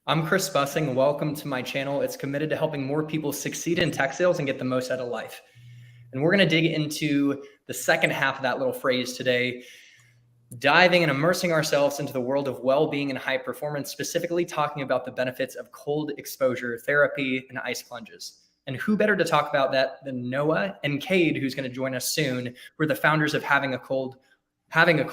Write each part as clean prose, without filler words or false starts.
I'm Chris Bussing. Welcome to my channel. It's committed to helping more people succeed in tech sales and get the most out of life. And we're going to dig into the second half of that little phrase today, diving and immersing ourselves into the world of well-being and high performance, specifically talking about the benefits of cold exposure therapy and ice plunges. And who better to talk about that than Noah and Cade, who's going to join us soon. We're the founders of Havin A Cold One, Havin A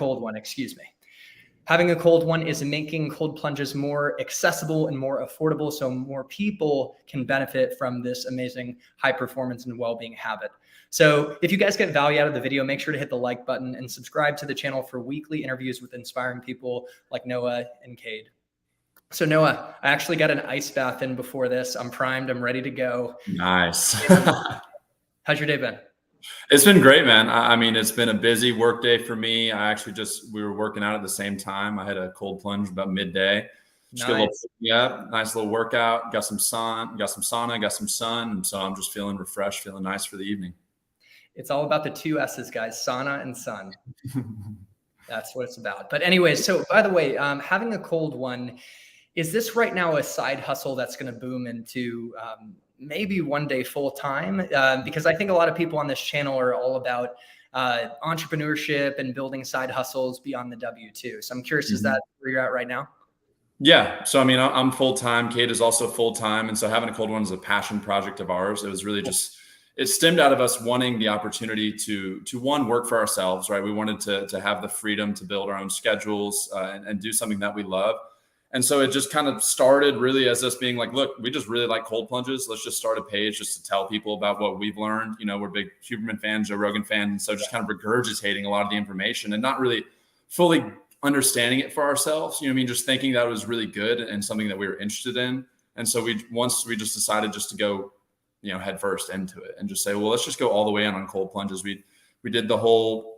Cold One is making cold plunges more accessible and more affordable so more people can benefit from this amazing high performance and well-being habit. So if you guys get value out of the video, make sure to hit the like button and subscribe to the channel for weekly interviews with inspiring people like Noah and Cade. So Noah, I actually got an ice bath in before this. I'm primed. I'm ready to go. Nice. How's your day been? It's been great, man. I mean, it's been a busy work day for me. We were working out at the same time. I had a cold plunge about midday. Nice. Nice little workout. Got some sauna, got some sun. And so I'm just feeling refreshed, feeling nice for the evening. It's all about the two S's, guys, sauna and sun. That's what it's about. But anyways, so by the way, Havin A Cold One, is this right now a side hustle that's going to boom into maybe one day full time? Because I think a lot of people on this channel are all about entrepreneurship and building side hustles beyond the W-2. So I'm curious, is that where you're at right now? Yeah. So, I mean, I'm full-time. Kate is also full-time. And so Havin A Cold One is a passion project of ours. It was really just, it stemmed out of us wanting the opportunity to one, work for ourselves, right? We wanted to have the freedom to build our own schedules and do something that we love. And so it just kind of started really as us being like, look, we just really like cold plunges. Let's just start a page just to tell people about what we've learned. You know, we're big Huberman fans, Joe Rogan fans. And so just kind of regurgitating a lot of the information and not really fully understanding it for ourselves. You know what I mean? Just thinking that it was really good and something that we were interested in. And so once we just decided just to go, head first into it and just say, well, let's just go all the way in on cold plunges. We did the whole,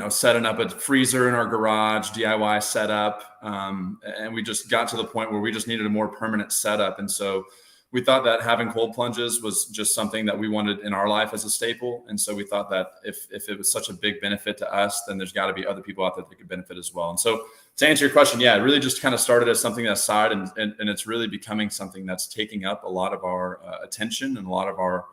setting up a freezer in our garage, DIY setup. And we just got to the point where we just needed a more permanent setup. And so we thought that having cold plunges was just something that we wanted in our life as a staple. And so we thought that if it was such a big benefit to us, then there's got to be other people out there that could benefit as well. And so to answer your question, yeah, it really just kind of started as something aside and it's really becoming something that's taking up a lot of our attention and a lot of our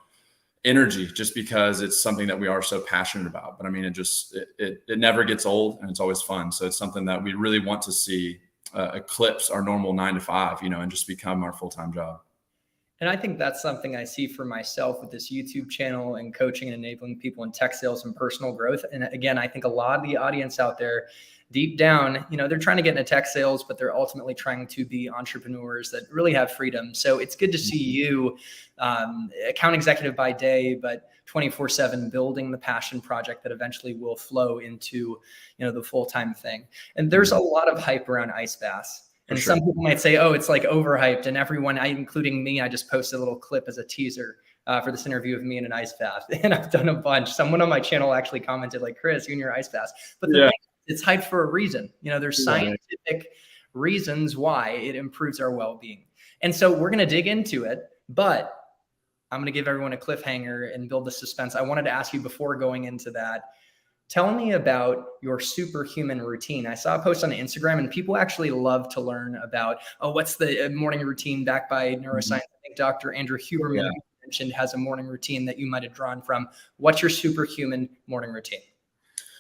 energy just because it's something that we are so passionate about. But I mean, it never gets old and it's always fun. So it's something that we really want to see eclipse our normal 9 to 5, and just become our full-time job. And I think that's something I see for myself with this YouTube channel and coaching and enabling people in tech sales and personal growth. And again, I think a lot of the audience out there deep down, they're trying to get into tech sales, but they're ultimately trying to be entrepreneurs that really have freedom. So it's good to see you, account executive by day, but 24/7 building the passion project that eventually will flow into, the full-time thing. And there's a lot of hype around ice baths. And some people might say, oh, it's like overhyped. And everyone, including me, I just posted a little clip as a teaser for this interview of me in an ice bath. And I've done a bunch. Someone on my channel actually commented like, Chris, you and your ice baths. But it's hyped for a reason. There's scientific reasons why it improves our well-being. And so we're going to dig into it. But I'm going to give everyone a cliffhanger and build the suspense. I wanted to ask you before going into that, tell me about your superhuman routine. I saw a post on Instagram and people actually love to learn about, what's the morning routine backed by neuroscience. I think Dr. Andrew Huberman mentioned has a morning routine that you might have drawn from. What's your superhuman morning routine?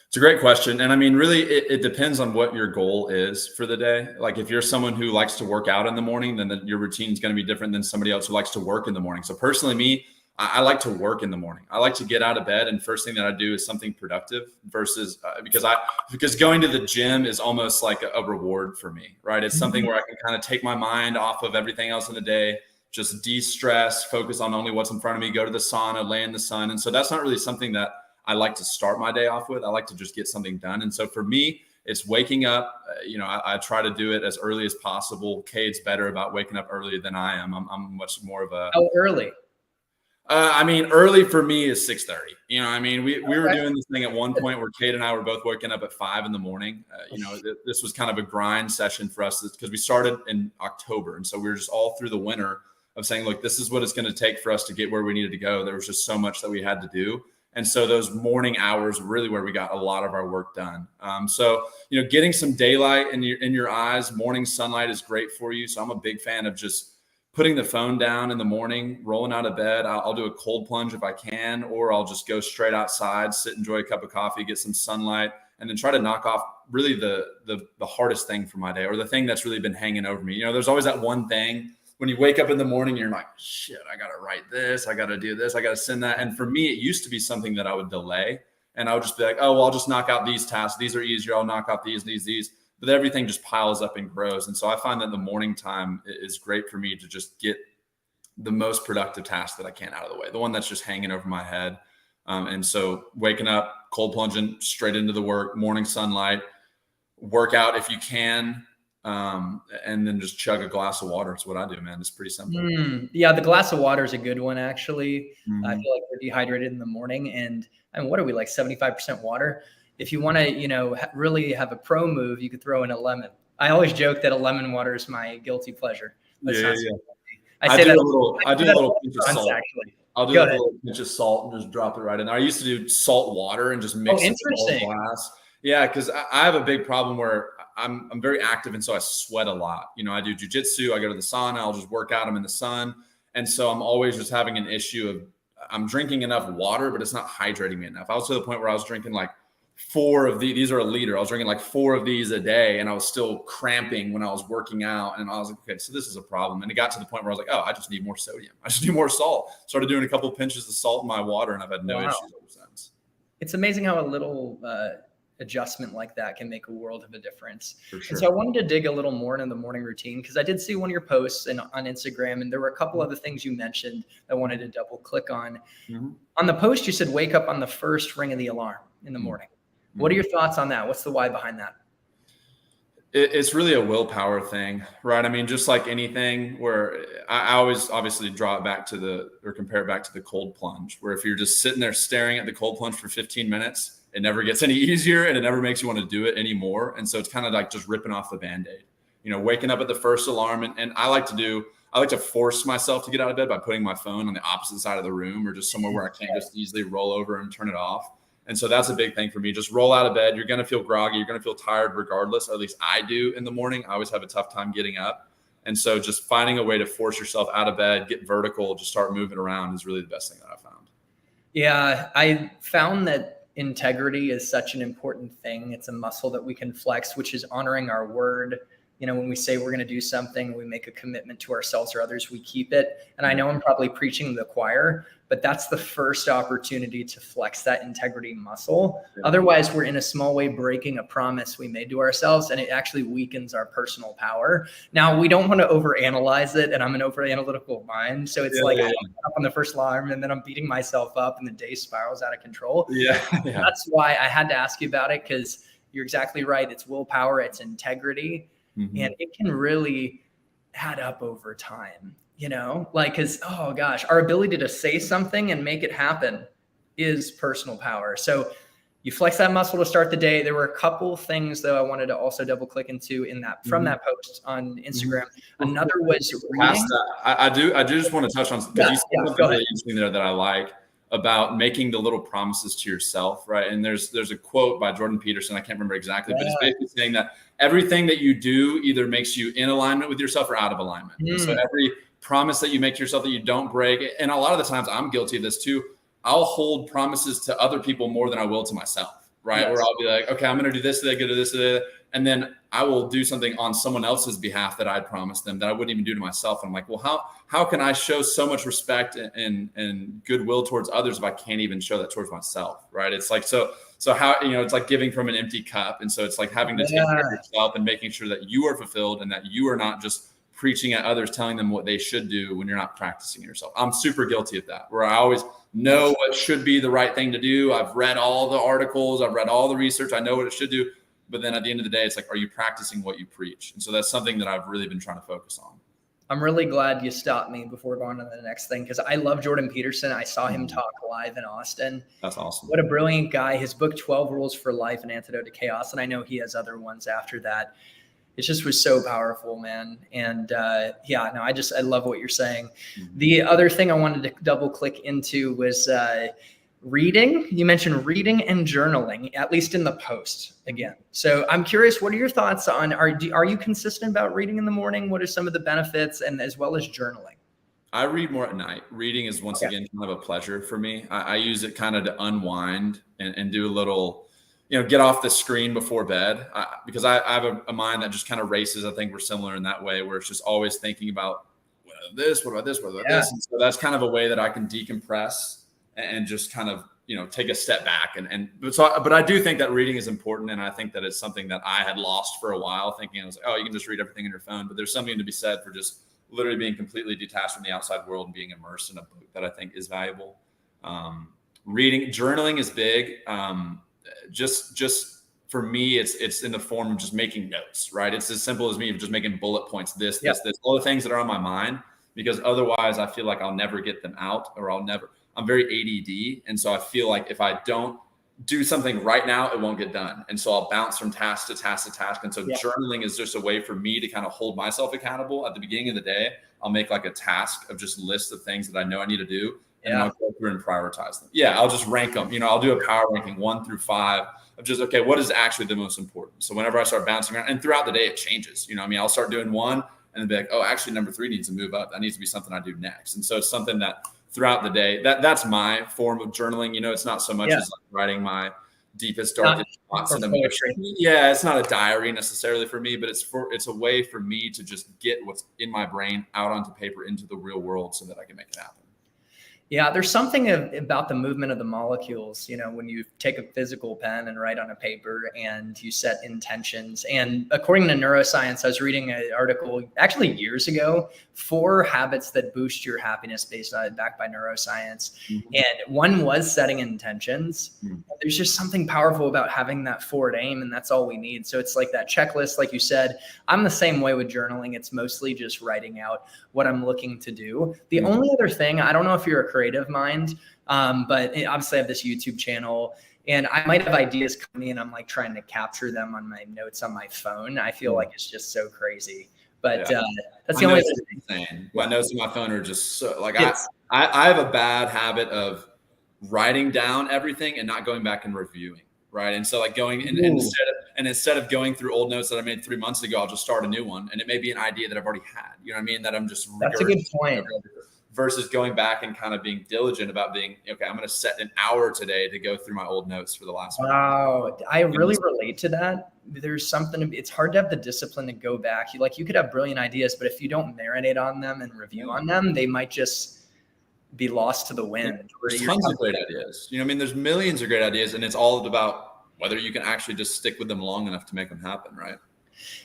It's a great question. And I mean, really, it depends on what your goal is for the day. Like if you're someone who likes to work out in the morning, then your routine is going to be different than somebody else who likes to work in the morning. So personally, me, I like to work in the morning. I like to get out of bed and first thing that I do is something productive versus because going to the gym is almost like a reward for me, right? It's something where I can kind of take my mind off of everything else in the day, just de-stress, focus on only what's in front of me, go to the sauna, lay in the sun. And so that's not really something that I like to start my day off with. I like to just get something done. And so for me, it's waking up. I try to do it as early as possible. Cade's better about waking up earlier than I am. I'm much more of a... How early? Early for me is 6:30. We were doing this thing at one point where Kate and I were both waking up at 5 in the morning. This was kind of a grind session for us because we started in October. And so we were just all through the winter of saying, look, this is what it's going to take for us to get where we needed to go. There was just so much that we had to do. And so those morning hours are really where we got a lot of our work done. So, getting some daylight in your eyes, morning sunlight is great for you. So I'm a big fan of just putting the phone down in the morning, rolling out of bed. I'll do a cold plunge if I can, or I'll just go straight outside, sit, enjoy a cup of coffee, get some sunlight, and then try to knock off really the hardest thing for my day, or the thing that's really been hanging over me. There's always that one thing when you wake up in the morning, you're like, shit, I got to write this. I got to do this. I got to send that. And for me, it used to be something that I would delay, and I would just be like, oh, well, I'll just knock out these tasks. These are easier. I'll knock out these. But everything just piles up and grows. And so I find that the morning time is great for me to just get the most productive task that I can out of the way, the one that's just hanging over my head. And so waking up, cold plunging straight into the work, morning sunlight, work out if you can, and then just chug a glass of water. It's what I do, man. It's pretty simple. Yeah, the glass of water is a good one, actually. I feel like we're dehydrated in the morning, and what are we, like 75% water? If you want to, really have a pro move, you could throw in a lemon. I always joke that a lemon water is my guilty pleasure. Yeah. I say that I do a little pinch of salt. Actually. I'll do a little pinch of salt and just drop it right in there. I used to do salt water and just mix it in the whole glass. Yeah, because I have a big problem where I'm very active, and so I sweat a lot. I do jujitsu. I go to the sauna. I'll just work out. I'm in the sun, and so I'm always just having an issue of I'm drinking enough water, but it's not hydrating me enough. I was to the point where I was drinking like 4 of these are a liter. I was drinking like 4 of these a day, and I was still cramping when I was working out. And I was like, okay, so this is a problem. And it got to the point where I was like, oh, I just need more sodium. I just need more salt. Started doing a couple of pinches of salt in my water, and I've had no issues ever since. It's amazing how a little adjustment like that can make a world of a difference. For sure. And so I wanted to dig a little more into the morning routine, because I did see one of your posts on Instagram, and there were a couple other things you mentioned I wanted to double click on. On the post, you said wake up on the first ring of the alarm in the morning. What are your thoughts on that? What's the why behind that? It's really a willpower thing, right? I mean, just like anything, where I always obviously draw it back to compare it back to the cold plunge, where if you're just sitting there staring at the cold plunge for 15 minutes, it never gets any easier, and it never makes you want to do it anymore. And so it's kind of like just ripping off the Band-Aid, waking up at the first alarm. And I like to force myself to get out of bed by putting my phone on the opposite side of the room, or just somewhere where I can't just easily roll over and turn it off. And so that's a big thing for me. Just roll out of bed. You're going to feel groggy. You're going to feel tired regardless. Or at least I do in the morning. I always have a tough time getting up. And so just finding a way to force yourself out of bed, get vertical, just start moving around is really the best thing that I found. Yeah, I found that integrity is such an important thing. It's a muscle that we can flex, which is honoring our word. When we say we're going to do something, we make a commitment to ourselves or others, we keep it. And I know I'm probably preaching to the choir, but that's the first opportunity to flex that integrity muscle. Yeah. Otherwise, we're in a small way breaking a promise we made to ourselves, and it actually weakens our personal power. Now, we don't want to overanalyze it, and I'm an over-analytical mind. So it's I'm up on the first alarm, and then I'm beating myself up, and the day spirals out of control. Yeah. That's why I had to ask you about it, because you're exactly right. It's willpower, it's integrity. And it can really add up over time, because, oh gosh, our ability to say something and make it happen is personal power. So you flex that muscle to start the day. There were a couple things though I wanted to also double click into from that post on Instagram. Another was reading. I do just want to touch on, because you said something really interesting there that I like about making the little promises to yourself, right? And there's a quote by Jordan Peterson, I can't remember exactly, but it's basically saying that everything that you do either makes you in alignment with yourself or out of alignment. So every promise that you make to yourself that you don't break, and a lot of the times I'm guilty of this too, I'll hold promises to other people more than I will to myself, right? Where I'll be like, okay, I'm going to do this today, go to this today, and then I will do something on someone else's behalf that I'd promised them that I wouldn't even do to myself. And I'm like, well, how can I show so much respect and goodwill towards others if I can't even show that towards myself, right? It's like, so how, it's like giving from an empty cup. And so it's like having to take care of yourself and making sure that you are fulfilled and that you are not just preaching at others, telling them what they should do when you're not practicing yourself. I'm super guilty of that, where I always know what should be the right thing to do. I've read all the articles, I've read all the research, I know what it should do. But then at the end of the day, it's like, are you practicing what you preach? And so that's something that I've really been trying to focus on. I'm really glad you stopped me before going on to the next thing, because I love Jordan Peterson. I saw him talk live in Austin. That's awesome. What a brilliant guy. His book, 12 Rules for Life, An Antidote to Chaos. And I know he has other ones after that. It just was so powerful, man. And I love what you're saying. The other thing I wanted to double click into was reading. You mentioned reading and journaling, at least in the post again. So I'm curious, what are your thoughts on, are you consistent about reading in the morning? What are some of the benefits, and as well as journaling? I read more at night. Reading is once again kind of a pleasure for me. I use it kind of to unwind and do a little, get off the screen before bed, because I have a mind that just kind of races. I think we're similar in that way, where it's just always thinking about what about this, what about this, what about this. And so that's kind of a way that I can decompress and just kind of, take a step back. But I do think that reading is important. And I think that it's something that I had lost for a while, thinking I was like, oh, you can just read everything in your phone. But there's something to be said for just literally being completely detached from the outside world and being immersed in a book that I think is valuable. Journaling is big. Just for me, it's in the form of just making notes, right? It's as simple as me just making bullet points, this, all the things that are on my mind, because otherwise I feel like I'll never get them out, or I'm very ADD. And so I feel like if I don't do something right now, it won't get done. And so I'll bounce from task to task to task. And so journaling is just a way for me to kind of hold myself accountable. At the beginning of the day, I'll make like a task of just lists of things that I know I need to do. And then I'll go through and prioritize them. I'll just rank them. I'll do a power ranking 1 through 5 of just, okay, what is actually the most important? So whenever I start bouncing around, and throughout the day, it changes. I'll start doing 1 and then be like, oh, actually number 3 needs to move up. That needs to be something I do next. And so it's something that throughout the day, that's my form of journaling. It's not so much as like writing my deepest, darkest thoughts and emotions. It's not a diary necessarily for me, but it's a way for me to just get what's in my brain out onto paper into the real world so that I can make it happen. Yeah, there's something about the movement of the molecules, when you take a physical pen and write on a paper and you set intentions. And according to neuroscience, I was reading an article actually years ago, 4 habits that boost your happiness backed by neuroscience. Mm-hmm. And one was setting intentions. Mm-hmm. There's just something powerful about having that forward aim, and that's all we need. So it's like that checklist, like you said. I'm the same way with journaling. It's mostly just writing out what I'm looking to do. The only other thing, I don't know if you're a creative mind, but obviously I have this YouTube channel, and I might have ideas coming in. I'm like trying to capture them on my notes on my phone. I feel like it's just so crazy, but that's the only thing. My notes on my phone are just so like, I have a bad habit of writing down everything and not going back and reviewing. Right. And so like going instead of going through old notes that I made 3 months ago, I'll just start a new one. And it may be an idea that I've already had, that I'm just, that's a good point. Versus going back and kind of being diligent about being, okay, I'm going to set an hour today to go through my old notes for the last one. Wow. I really relate to that. There's something, it's hard to have the discipline to go back. You could have brilliant ideas, but if you don't marinate on them and review on them, they might just be lost to the wind. There's tons of great ideas. There's millions of great ideas, and it's all about whether you can actually just stick with them long enough to make them happen, right?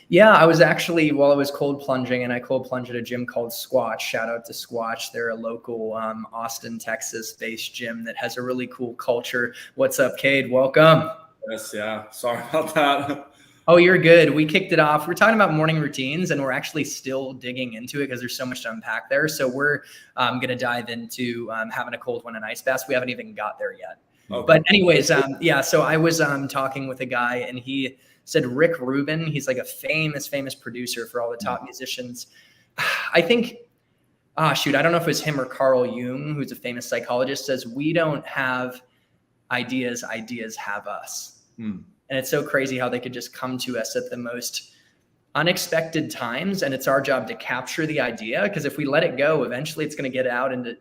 Yeah, I was actually, while I was cold plunging, and I cold plunged at a gym called Squatch. Shout out to Squatch. They're a local Austin, Texas-based gym that has a really cool culture. What's up, Cade? Welcome. Yes, yeah. Sorry about that. Oh, you're good. We kicked it off. We're talking about morning routines, and we're actually still digging into it because there's so much to unpack there. So we're going to dive into having a cold one and ice bath. We haven't even got there yet. Okay. But anyways, so I was talking with a guy, and he said Rick Rubin, he's like a famous producer for all the top musicians. I think, I don't know if it was him or Carl Jung, who's a famous psychologist, says we don't have ideas have us. And it's so crazy how they could just come to us at the most unexpected times. And it's our job to capture the idea, because if we let it go, eventually it's going to get out and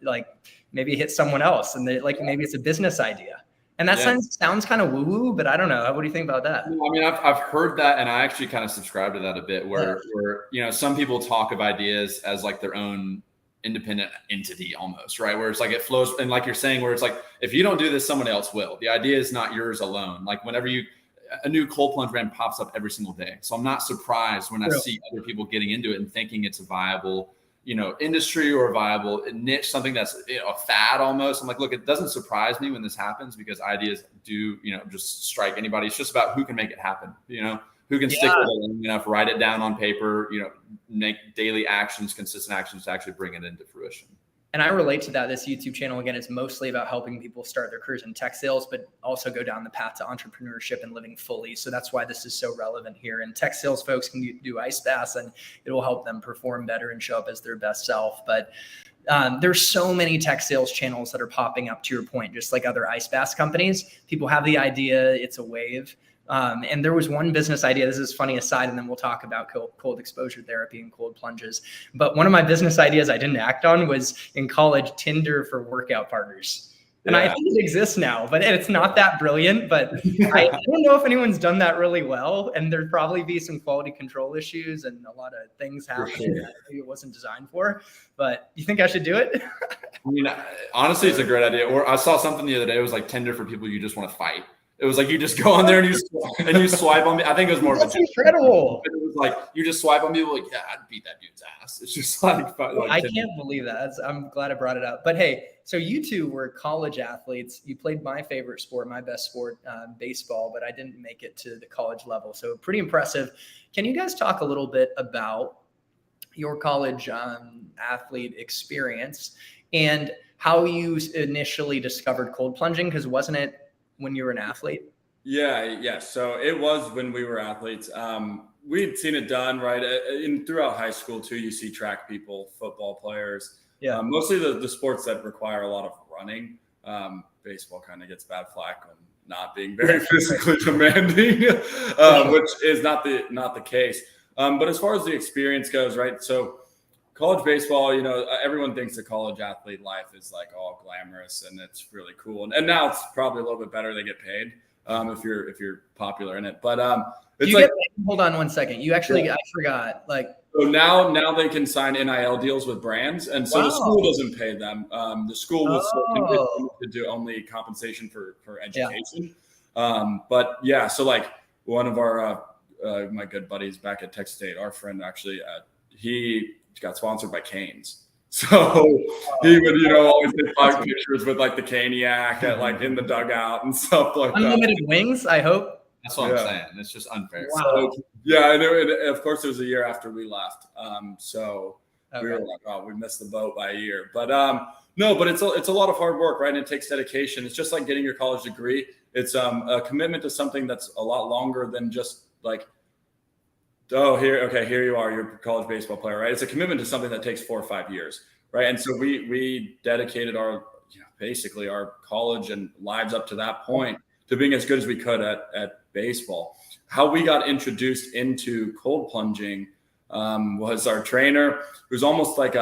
maybe hit someone else. And maybe it's a business idea. And that sounds kind of woo-woo, but I don't know. What do you think about that? I mean, I've heard that, and I actually kind of subscribe to that a bit, where some people talk of ideas as like their own independent entity almost, right? Where it's like it flows, and like you're saying, where it's like, if you don't do this, someone else will. The idea is not yours alone. Like whenever a new cold plunge brand pops up every single day. So I'm not surprised when I see other people getting into it and thinking it's a viable industry or a viable niche, something that's a fad almost. I'm like, look, it doesn't surprise me when this happens, because ideas do, just strike anybody. It's just about who can make it happen, who can stick with it long enough, write it down on paper, make daily actions, consistent actions to actually bring it into fruition. And I relate to that. This YouTube channel, again, is mostly about helping people start their careers in tech sales, but also go down the path to entrepreneurship and living fully. So that's why this is so relevant here. And tech sales folks can do ice baths, and it will help them perform better and show up as their best self. But There's so many tech sales channels that are popping up, to your point, just like other ice bath companies. People have the idea, it's a wave. And there was one business idea. This is funny aside, and then we'll talk about cold exposure therapy and cold plunges. But one of my business ideas I didn't act on was in college, Tinder for workout partners. And I think it exists now, but it's not that brilliant. But I don't know if anyone's done that really well. And there'd probably be some quality control issues and a lot of things happening that maybe it wasn't designed for. But you think I should do it? I mean, honestly, it's a great idea. Or I saw something the other day. It was like Tinder for people you just want to fight. It was like you just go on there and you swipe on me. I think it was more. That's incredible. It was like you just swipe on people. Like, yeah, I'd beat that dude's ass. It's just like I can't believe that. I'm glad I brought it up. But hey, so you two were college athletes. You played my favorite sport, my best sport, baseball, but I didn't make it to the college level. So pretty impressive. Can you guys talk a little bit about your college athlete experience and how you initially discovered cold plunging? Because wasn't it when you were an athlete? Yeah. So it was when we were athletes. We'd seen it done, right? Throughout high school too, you see track people, football players. Yeah. Mostly the sports that require a lot of running. Baseball kind of gets bad flack on not being very physically demanding, which is not the case. But as far as the experience goes, right? So college baseball, everyone thinks the college athlete life is like all glamorous and it's really cool. And now it's probably a little bit better. They get paid if you're popular in it. But it's hold on one second. You actually, I forgot. So now they can sign NIL deals with brands, and so the school doesn't pay them. The school was to do only compensation for education. But yeah, so like one of our my good buddies back at Texas State, our friend actually, he got sponsored by Canes. So he would, always take 5 pictures with like the Caniac at like in the dugout and stuff like that. Unlimited wings, I hope. That's what I'm saying. It's just unfair. Wow. So, yeah, I know. And of course, it was a year after we left. We were like, oh, we missed the boat by a year. But no, but it's a lot of hard work, right? And it takes dedication. It's just like getting your college degree. It's a commitment to something that's a lot longer than just like, oh, here you are, you're a college baseball player, right? It's a commitment to something that takes 4 or 5 years, right? And so we dedicated basically our college and lives up to that point to being as good as we could at baseball. How we got introduced into cold plunging was our trainer, who's almost like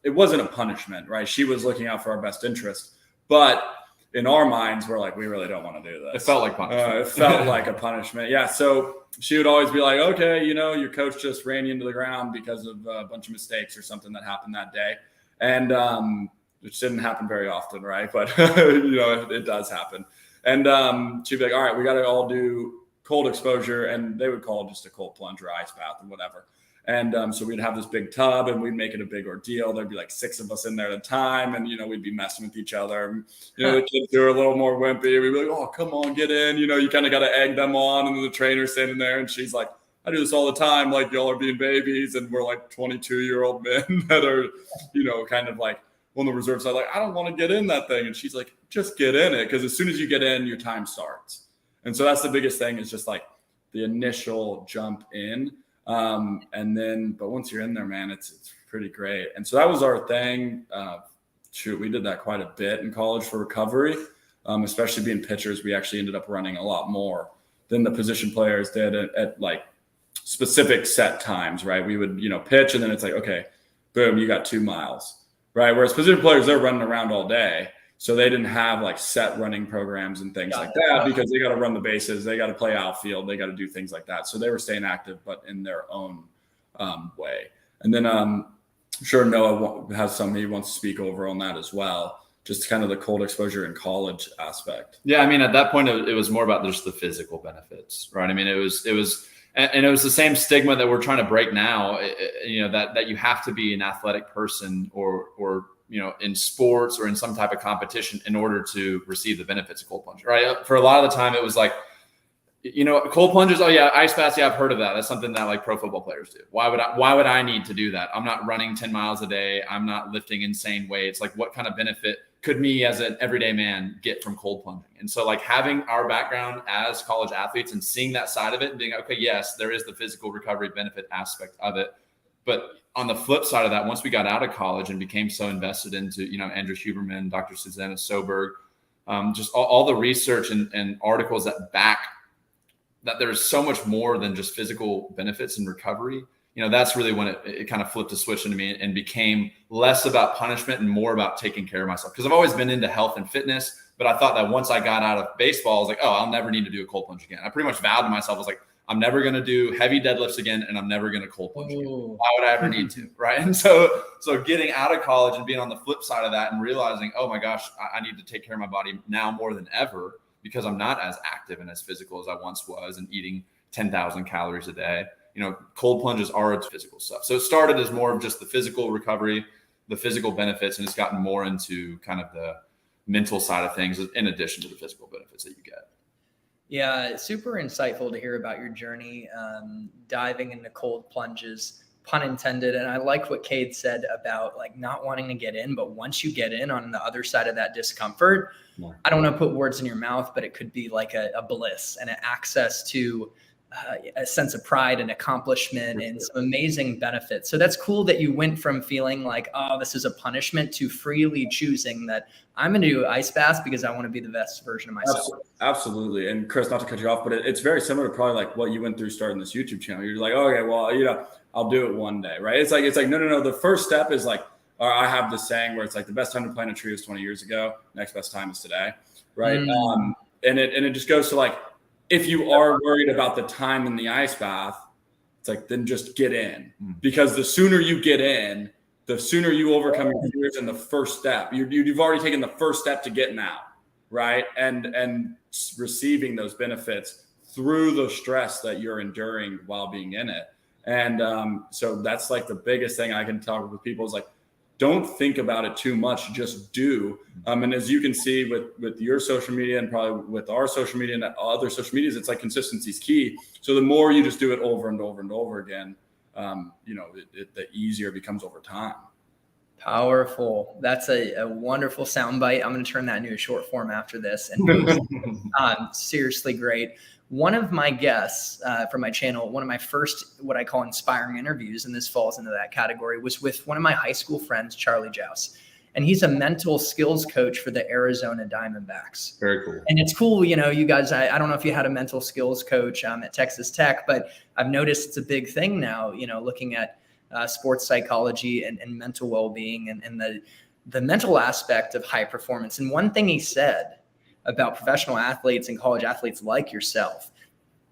it wasn't a punishment, right? She was looking out for our best interest, but in our minds, we're like, we really don't want to do this. It felt like punishment. It felt like a punishment. Yeah. So she would always be like, okay, your coach just ran you into the ground because of a bunch of mistakes or something that happened that day. And which didn't happen very often, right? But, it does happen. And she'd be like, all right, we got to all do cold exposure. And they would call it just a cold plunge or ice bath or whatever. And so we'd have this big tub and we'd make it a big ordeal. There'd be like 6 of us in there at a time. And, we'd be messing with each other. The kids who are a little more wimpy, we'd be like, oh, come on, get in. You kind of got to egg them on. And then the trainer's standing there and she's like, I do this all the time. Like y'all are being babies. And we're like 22-year-old men that are, kind of like on the reserve side, like, I don't want to get in that thing. And she's like, just get in it. Because as soon as you get in, your time starts. And so that's the biggest thing is just like the initial jump in. But once you're in there, man, it's pretty great. And so that was our thing. We did that quite a bit in college for recovery, especially being pitchers. We actually ended up running a lot more than the position players did at like specific set times, right? We would, pitch and then it's like, okay, boom, you got 2 miles, right? Whereas position players, they're running around all day. So they didn't have like set running programs and things like that because they got to run the bases. They got to play outfield. They got to do things like that. So they were staying active, but in their own way. And then I'm sure Noah has some he wants to speak over on that as well. Just kind of the cold exposure in college aspect. Yeah. I mean, at that point, it was more about just the physical benefits, right? I mean, it was the same stigma that we're trying to break now, that you have to be an athletic person or in sports or in some type of competition in order to receive the benefits of cold plunge, right? For a lot of the time, it was like, cold plunges. Oh yeah, ice baths. Yeah, I've heard of that. That's something that like pro football players do. Why would I need to do that? I'm not running 10 miles a day. I'm not lifting insane weights. Like, what kind of benefit could me as an everyday man get from cold plunging? And so like having our background as college athletes and seeing that side of it and being, okay, yes, there is the physical recovery benefit aspect of it, but on the flip side of that, once we got out of college and became so invested into, Andrew Huberman, Dr. Susanna Soberg, just all the research and articles that back that there's so much more than just physical benefits and recovery. That's really when it kind of flipped a switch into me and became less about punishment and more about taking care of myself. Because I've always been into health and fitness, but I thought that once I got out of baseball, I was like, oh, I'll never need to do a cold plunge again. I pretty much vowed to myself, I was like, I'm never going to do heavy deadlifts again, and I'm never going to cold plunge again. Why would I ever need to, right? And so getting out of college and being on the flip side of that and realizing, oh my gosh, I need to take care of my body now more than ever because I'm not as active and as physical as I once was and eating 10,000 calories a day. Cold plunges are physical stuff. So it started as more of just the physical recovery, the physical benefits, and it's gotten more into kind of the mental side of things in addition to the physical benefits that you get. Yeah, super insightful to hear about your journey, diving into cold plunges, pun intended. And I like what Cade said about like not wanting to get in, but once you get in on the other side of that discomfort, I don't want to put words in your mouth, but it could be like a bliss and an access to a sense of pride and accomplishment and some amazing benefits. So that's cool that you went from feeling like, oh, this is a punishment to freely choosing that I'm going to do ice baths because I want to be the best version of myself. Absolutely. And Chris, not to cut you off, but it's very similar to probably like what you went through starting this YouTube channel. You're like, okay, well, I'll do it one day. Right. It's like, no. The first step is like, I have this saying where it's like the best time to plant a tree was 20 years ago. Next best time is today. Right. And it just goes to like, if you are worried about the time in the ice bath, it's like, then just get in, because the sooner you get in, the sooner you overcome your fears in the first step. You've already taken the first step to getting out, right? And receiving those benefits through the stress that you're enduring while being in it. And so that's like the biggest thing I can talk with people is like, don't think about it too much, just do. And as you can see with your social media and probably with our social media and other social medias, it's like consistency is key. So the more you just do it over and over and over again, the easier it becomes over time. Powerful. That's a wonderful soundbite. I'm going to turn that into a short form after this. And seriously great. One of my guests from my channel, one of my first, what I call inspiring interviews, and this falls into that category, was with one of my high school friends, Charlie Jouse. And he's a mental skills coach for the Arizona Diamondbacks. Very cool. And it's cool, you guys, I don't know if you had a mental skills coach at Texas Tech, but I've noticed it's a big thing now, looking at sports psychology and mental well-being and the mental aspect of high performance. And one thing he said about professional athletes and college athletes like yourself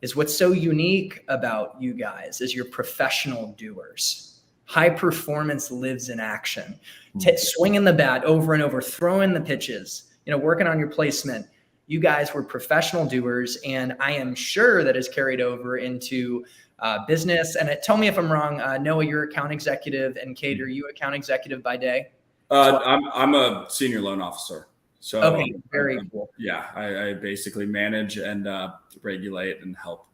is what's so unique about you guys is you're professional doers. High performance lives in action. Swinging the bat over and over, throwing the pitches, working on your placement. You guys were professional doers, and I am sure that has carried over into business. And tell me if I'm wrong, Noah, you're account executive, and Cade, are you account executive by day? I'm a senior loan officer. So okay, very cool. Yeah, I basically manage and regulate and help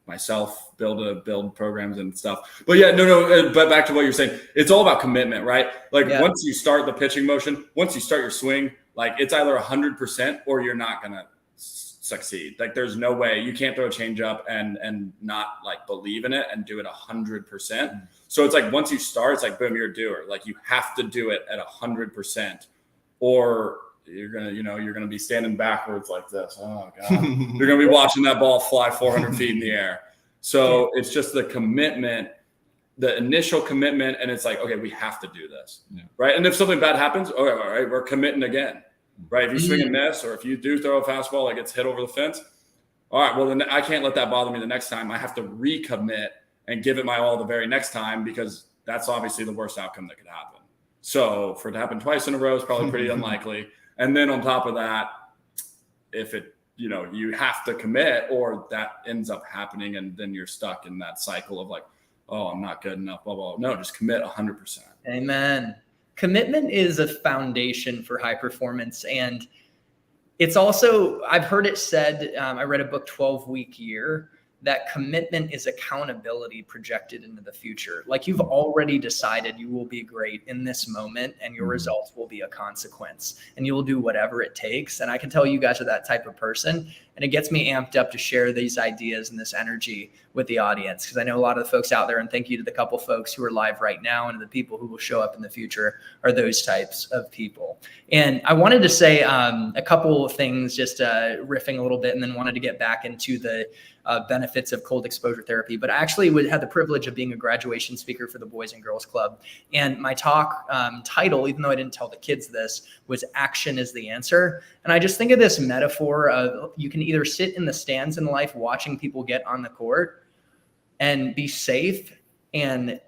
myself build programs and stuff. But yeah, no. But back to what you're saying, it's all about commitment, right? Like once you start the pitching motion, once you start your swing, like it's either 100% or you're not gonna succeed. Like there's no way you can't throw a change up and not like believe in it and do it 100%. So it's like once you start, it's like boom, you're a doer. Like you have to do it at 100%, or you're gonna be standing backwards like this. Oh God, you're gonna be watching that ball fly 400 feet in the air. So it's just the commitment, the initial commitment, and it's like, okay, we have to do this, right? And if something bad happens, all right, we're committing again, right? If you swing and miss, or if you do throw a fastball that gets hit over the fence, all right, well then I can't let that bother me the next time. I have to recommit and give it my all the very next time, because that's obviously the worst outcome that could happen. So for it to happen twice in a row is probably pretty unlikely. And then on top of that, if it, you have to commit, or that ends up happening, and then you're stuck in that cycle of like, oh, I'm not good enough, blah, blah. No, just commit 100%. Amen. Commitment is a foundation for high performance. And it's also, I've heard it said, I read a book, 12-Week Year, that commitment is accountability projected into the future. Like you've already decided you will be great in this moment, and your results will be a consequence, and you will do whatever it takes. And I can tell you guys are that type of person, and it gets me amped up to share these ideas and this energy with the audience, because I know a lot of the folks out there, and thank you to the couple folks who are live right now and the people who will show up in the future, are those types of people. And I wanted to say a couple of things, just riffing a little bit, and then wanted to get back into the benefits of cold exposure therapy. But I actually had the privilege of being a graduation speaker for the Boys and Girls Club. And my talk title, even though I didn't tell the kids this, was Action is the Answer. And I just think of this metaphor of you can either sit in the stands in life watching people get on the court and be safe and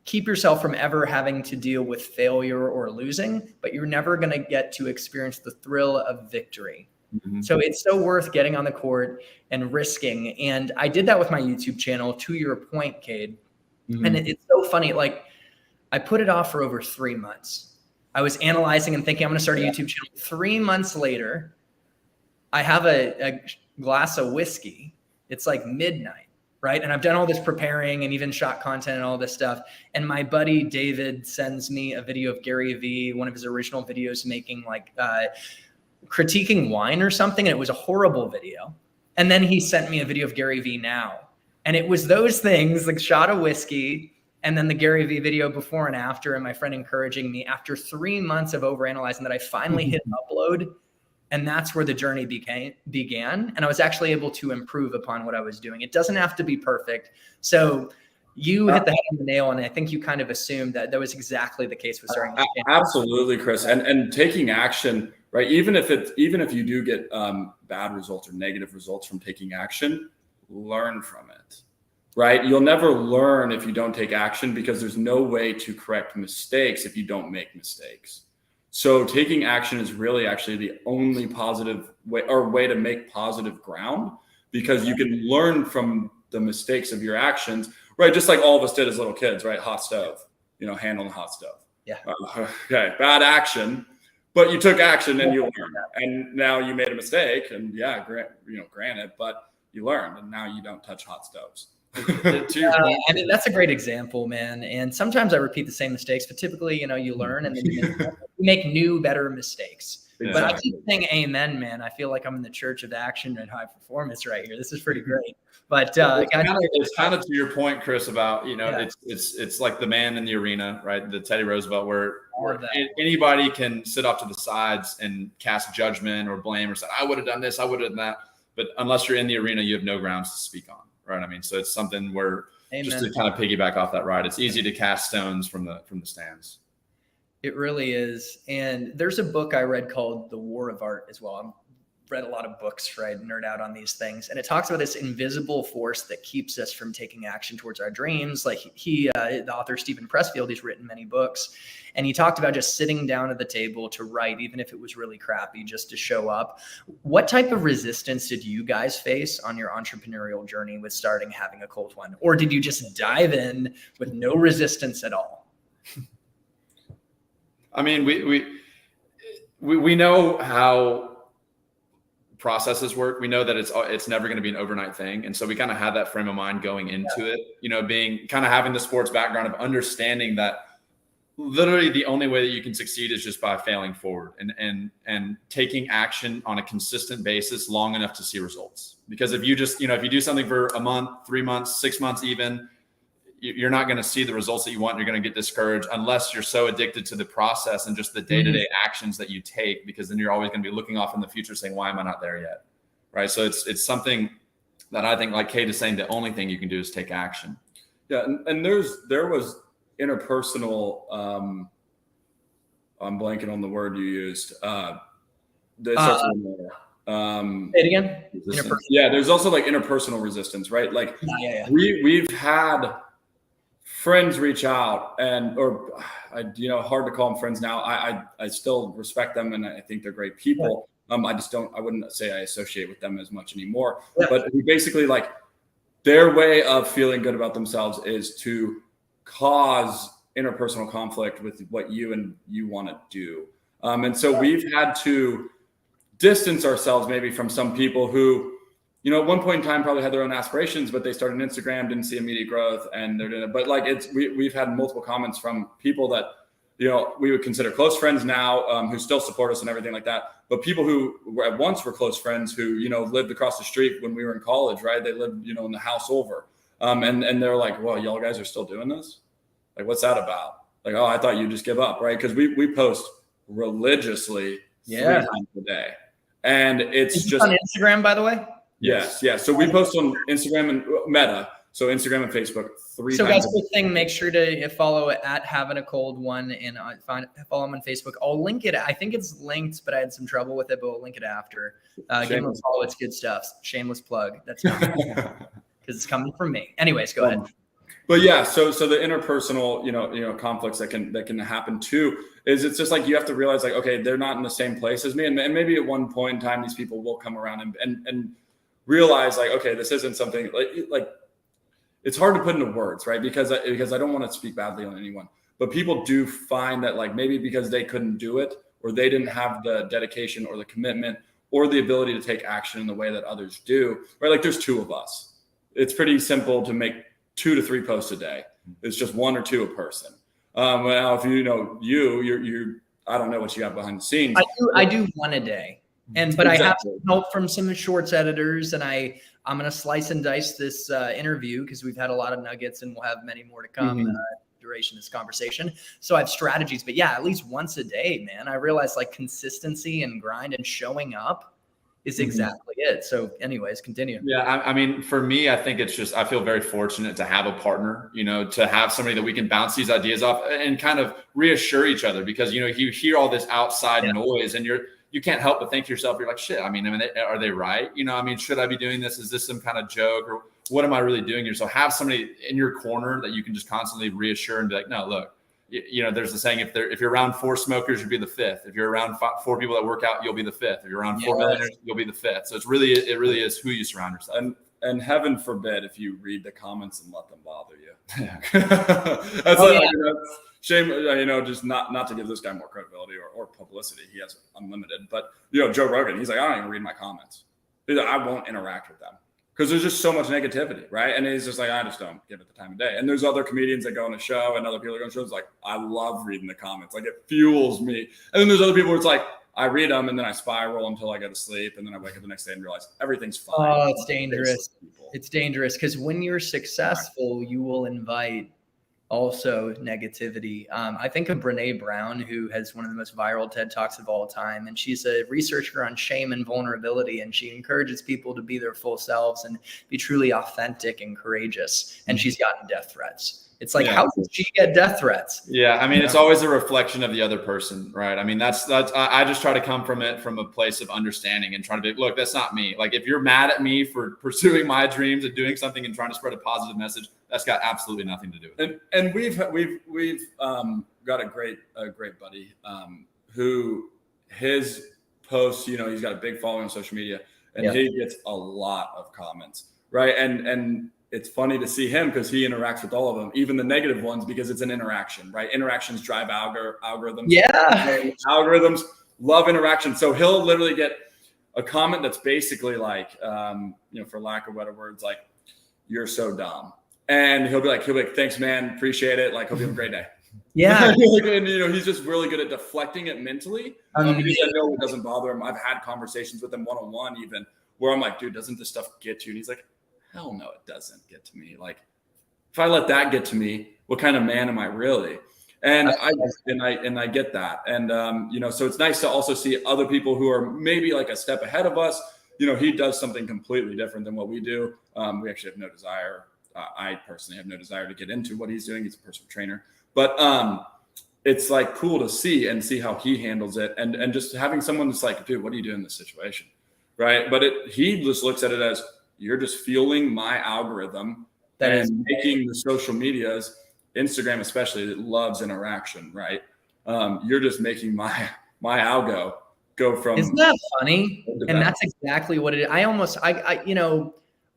keep yourself from ever having to deal with failure or losing, but you're never going to get to experience the thrill of victory. Mm-hmm. So it's so worth getting on the court and risking. And I did that with my YouTube channel, to your point, Cade. Mm-hmm. And it's so funny. Like, I put it off for over 3 months. I was analyzing and thinking I'm going to start a YouTube channel. 3 months later, I have a glass of whiskey. It's like midnight. Right. And I've done all this preparing and even shot content and all this stuff. And my buddy David sends me a video of Gary Vee, one of his original videos, making like critiquing wine or something. And it was a horrible video. And then he sent me a video of Gary Vee now. And it was those things, like shot of whiskey, and then the Gary Vee video before and after, and my friend encouraging me after 3 months of overanalyzing that I finally hit upload. And that's where the journey began. And I was actually able to improve upon what I was doing. It doesn't have to be perfect. So you hit the head on the nail. And I think you kind of assumed that was exactly the case with starting. Absolutely, Chris. And taking action, right? Even if you do get bad results or negative results from taking action, learn from it, right? You'll never learn if you don't take action, because there's no way to correct mistakes if you don't make mistakes. So taking action is really actually the only positive way to make positive ground, because you can learn from the mistakes of your actions, right? Just like all of us did as little kids, right? Hot stove, hand on the hot stove. Yeah. Okay. Bad action, but you took action and you learned, and now you made a mistake, and granted, but you learned, and now you don't touch hot stoves. I mean, that's a great example, man. And sometimes I repeat the same mistakes, but typically, you learn and then you make new, better mistakes. Exactly. But I keep saying amen, man. I feel like I'm in the church of action and high performance right here. This is pretty great. But it's kind of to your point, Chris, about, it's like the man in the arena, right? The Teddy Roosevelt, where anybody can sit off to the sides and cast judgment or blame or say, I would have done this, I would have done that. But unless you're in the arena, you have no grounds to speak on. Right. I mean, so it's something where just to kind of piggyback off that, right? It's easy to cast stones from the stands. It really is. And there's a book I read called The War of Art as well. I've read a lot of books, right? Nerd out on these things. And it talks about this invisible force that keeps us from taking action towards our dreams. Like the author, Stephen Pressfield, he's written many books. And he talked about just sitting down at the table to write, even if it was really crappy, just to show up. What type of resistance did you guys face on your entrepreneurial journey with starting Having a Cold One? Or did you just dive in with no resistance at all? I mean, we know how processes work. We know that it's never going to be an overnight thing. And so we kind of had that frame of mind going into it, being kind of having the sports background of understanding that literally the only way that you can succeed is just by failing forward and taking action on a consistent basis long enough to see results. Because if you just, if you do something for a month, 3 months, 6 months, even, you're not going to see the results that you want. You're going to get discouraged unless you're so addicted to the process and just the day-to-day actions that you take, because then you're always going to be looking off in the future saying, why am I not there yet? Right. So it's something that I think, like Kate is saying, the only thing you can do is take action. Yeah. And there was interpersonal, I'm blanking on the word you used. Say it again. Yeah. There's also like interpersonal resistance, right? Like we've had friends reach out hard to call them friends now. I still respect them and I think they're great people. I wouldn't say I associate with them as much anymore, but basically like their way of feeling good about themselves is to cause interpersonal conflict with what you want to do. And so we've had to distance ourselves maybe from some people who, at one point in time probably had their own aspirations, but they started Instagram, didn't see immediate growth, and they're doing it. But like we've had multiple comments from people that, we would consider close friends now, who still support us and everything like that. But people who once were close friends who, lived across the street when we were in college, right? They lived, in the house over. And they're like, well, y'all guys are still doing this? Like, what's that about? Like, oh, I thought you just give up, right? Because we post religiously 3 times a day. And it's just on Instagram, by the way. Yes. Yeah. So we post on Instagram and Meta. So Instagram and Facebook 3 times. So guys, quick thing, make sure to follow at Havin A Cold One and follow him on Facebook. I'll link it. I think it's linked, but I had some trouble with it, but we'll link it after. Give him a follow. It's good stuff. Shameless plug. That's because it's coming from me. Anyways, go ahead. But yeah, so the interpersonal, conflicts that can happen too is it's just like you have to realize like, okay, they're not in the same place as me, and maybe at one point in time these people will come around and realize like, okay, this isn't something like it's hard to put into words, right? Because I don't want to speak badly on anyone, but people do find that like maybe because they couldn't do it or they didn't have the dedication or the commitment or the ability to take action in the way that others do, right? Like there's 2 of us. It's pretty simple to make 2 to 3 posts a day. It's just 1 or 2 a person. Well, if you're I don't know what you got behind the scenes. I do 1 a day, but I have some help from some shorts editors, and I'm going to slice and dice this interview because we've had a lot of nuggets, and we'll have many more to come. Duration of this conversation. So I have strategies, but yeah, at least once a day, man. I realize like consistency and grind and showing up is exactly it. So anyways, continue. Yeah. I mean, for me, I think it's just, I feel very fortunate to have a partner, to have somebody that we can bounce these ideas off and kind of reassure each other because, you hear all this outside noise and you can't help but think to yourself, you're like, shit, I mean, are they right? Should I be doing this? Is this some kind of joke or what am I really doing here? So have somebody in your corner that you can just constantly reassure and be like, no, look, there's the saying, if you're around 4 smokers, you'll be the 5th. If you're around 4 people that work out, you'll be the 5th. If you're around 4 millionaires, you'll be the 5th. So it really is who you surround yourself. And heaven forbid if you read the comments and let them bother you. That's shame, just not to give this guy more credibility or publicity. He has unlimited, but Joe Rogan, he's like, I don't even read my comments. He's like, I won't interact with them. Because there's just so much negativity, right? And he's just like, I just don't give it the time of day. And there's other comedians that go on a show and other people that go on shows like, I love reading the comments. Like it fuels me. And then there's other people where it's like, I read them and then I spiral until I go to sleep. And then I wake up the next day and realize everything's fine. Oh, it's dangerous. It's dangerous because when you're successful, you will invite also negativity. I think of Brene Brown, who has one of the most viral TED Talks of all time. And she's a researcher on shame and vulnerability. And she encourages people to be their full selves and be truly authentic and courageous. And she's gotten death threats. It's like, how did she get death threats? Yeah. I mean, it's always a reflection of the other person, right? I mean, that's, I just try to come from it from a place of understanding and trying to be, look, that's not me. Like if you're mad at me for pursuing my dreams and doing something and trying to spread a positive message, that's got absolutely nothing to do with it. And we've got a great buddy who his posts, he's got a big following on social media and he gets a lot of comments, right? And it's funny to see him because he interacts with all of them, even the negative ones, because it's an interaction, right? Interactions drive algorithms. Yeah. Algorithms love interaction. So he'll literally get a comment that's basically like, for lack of better words, like, you're so dumb. And he'll be like, thanks, man. Appreciate it. Like, hope you have a great day. Yeah. And, he's just really good at deflecting it mentally. Because I know it doesn't bother him. I've had conversations with him one-on-one even where I'm like, dude, doesn't this stuff get to you? And he's like, hell no, it doesn't get to me. Like, if I let that get to me, what kind of man am I really? And I get that. And, so it's nice to also see other people who are maybe like a step ahead of us. He does something completely different than what we do. We actually have no desire. I personally have no desire to get into what he's doing. He's a personal trainer, but it's like cool to see how he handles it. And just having someone that's like, dude, what do you do in this situation? Right. But he just looks at it as, you're just fueling my algorithm and making the social medias, Instagram especially, that loves interaction, right? You're just making my algo go from. Isn't that funny? And that's exactly what it is. I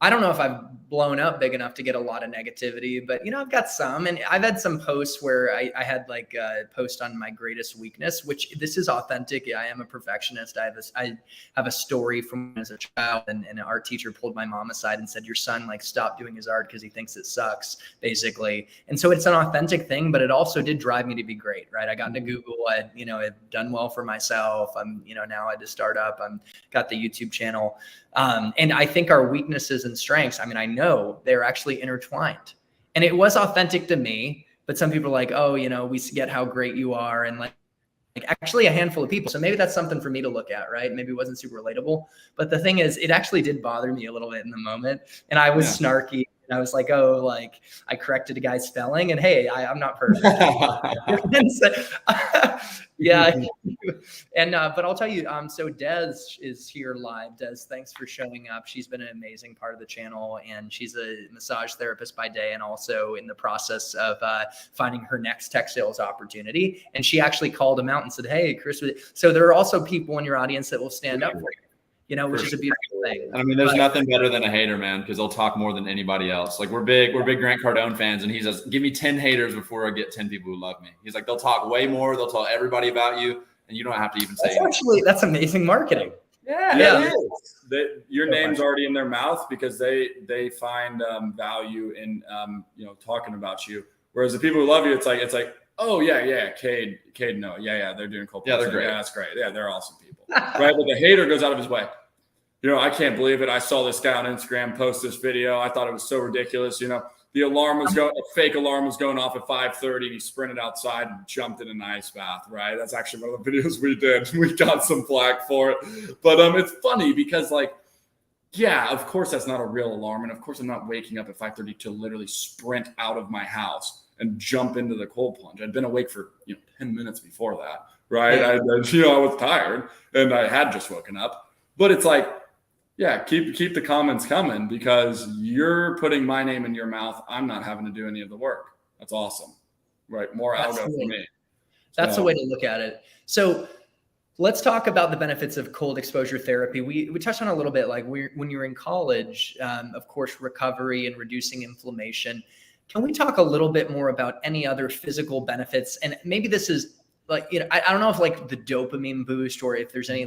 don't know if I've blown up big enough to get a lot of negativity, but I've got some, and I've had some posts where I had like a post on my greatest weakness, which this is authentic. I am a perfectionist. I have a story from as a child, and an art teacher pulled my mom aside and said, your son like stopped doing his art because he thinks it sucks, basically. And so it's an authentic thing, but it also did drive me to be great, right? I got into Google. I'd done well for myself. I'm, now I had to start up. Got the YouTube channel. And I think our weaknesses and strengths, I mean, I know they're actually intertwined, and it was authentic to me, but some people are like, oh, you know, we get how great you are. And like actually a handful of people. So maybe that's something for me to look at, right? Maybe it wasn't super relatable, but the thing is, it actually did bother me a little bit in the moment. And I was snarky. And I was like, oh, like I corrected a guy's spelling, and hey, I'm not perfect. Yeah. And, but I'll tell you, so Des is here live. Des, thanks for showing up. She's been an amazing part of the channel, and she's a massage therapist by day and also in the process of finding her next tech sales opportunity. And she actually called him out and said, hey, Chris. So there are also people in your audience that will stand up for you. You know, which is a beautiful thing. I mean, there's nothing better than a hater, man, because they'll talk more than anybody else. Like we're big Grant Cardone fans, and he says, give me 10 haters before I get 10 people who love me. He's like, they'll talk way more. They'll tell everybody about you, and you don't have to even say anything. Actually, that's amazing marketing. Yeah. Your name's already in their mouth because they find value in talking about you. Whereas the people who love you, it's like, oh yeah, Cade, no, yeah, they're doing cool. Yeah, they're great. Yeah, that's great. Yeah, they're awesome people. Right, but the hater goes out of his way. You know, I can't believe it. I saw this guy on Instagram post this video. I thought it was so ridiculous. You know, the alarm was a fake alarm was going off at 5:30. And he sprinted outside and jumped in an ice bath. Right, that's actually one of the videos we did. We got some flack for it, but it's funny because yeah, of course that's not a real alarm, and of course I'm not waking up at 5:30 to literally sprint out of my house and jump into the cold plunge. I'd been awake for 10 minutes before that. Right. I was tired and I had just woken up, but it's like, yeah, keep the comments coming because you're putting my name in your mouth. I'm not having to do any of the work. That's awesome. Right. More algo for me. That's the way to look at it. So let's talk about the benefits of cold exposure therapy. We touched on a little bit, like when you're in college, of course, recovery and reducing inflammation. Can we talk a little bit more about any other physical benefits? And maybe this is I don't know if like the dopamine boost or if there's any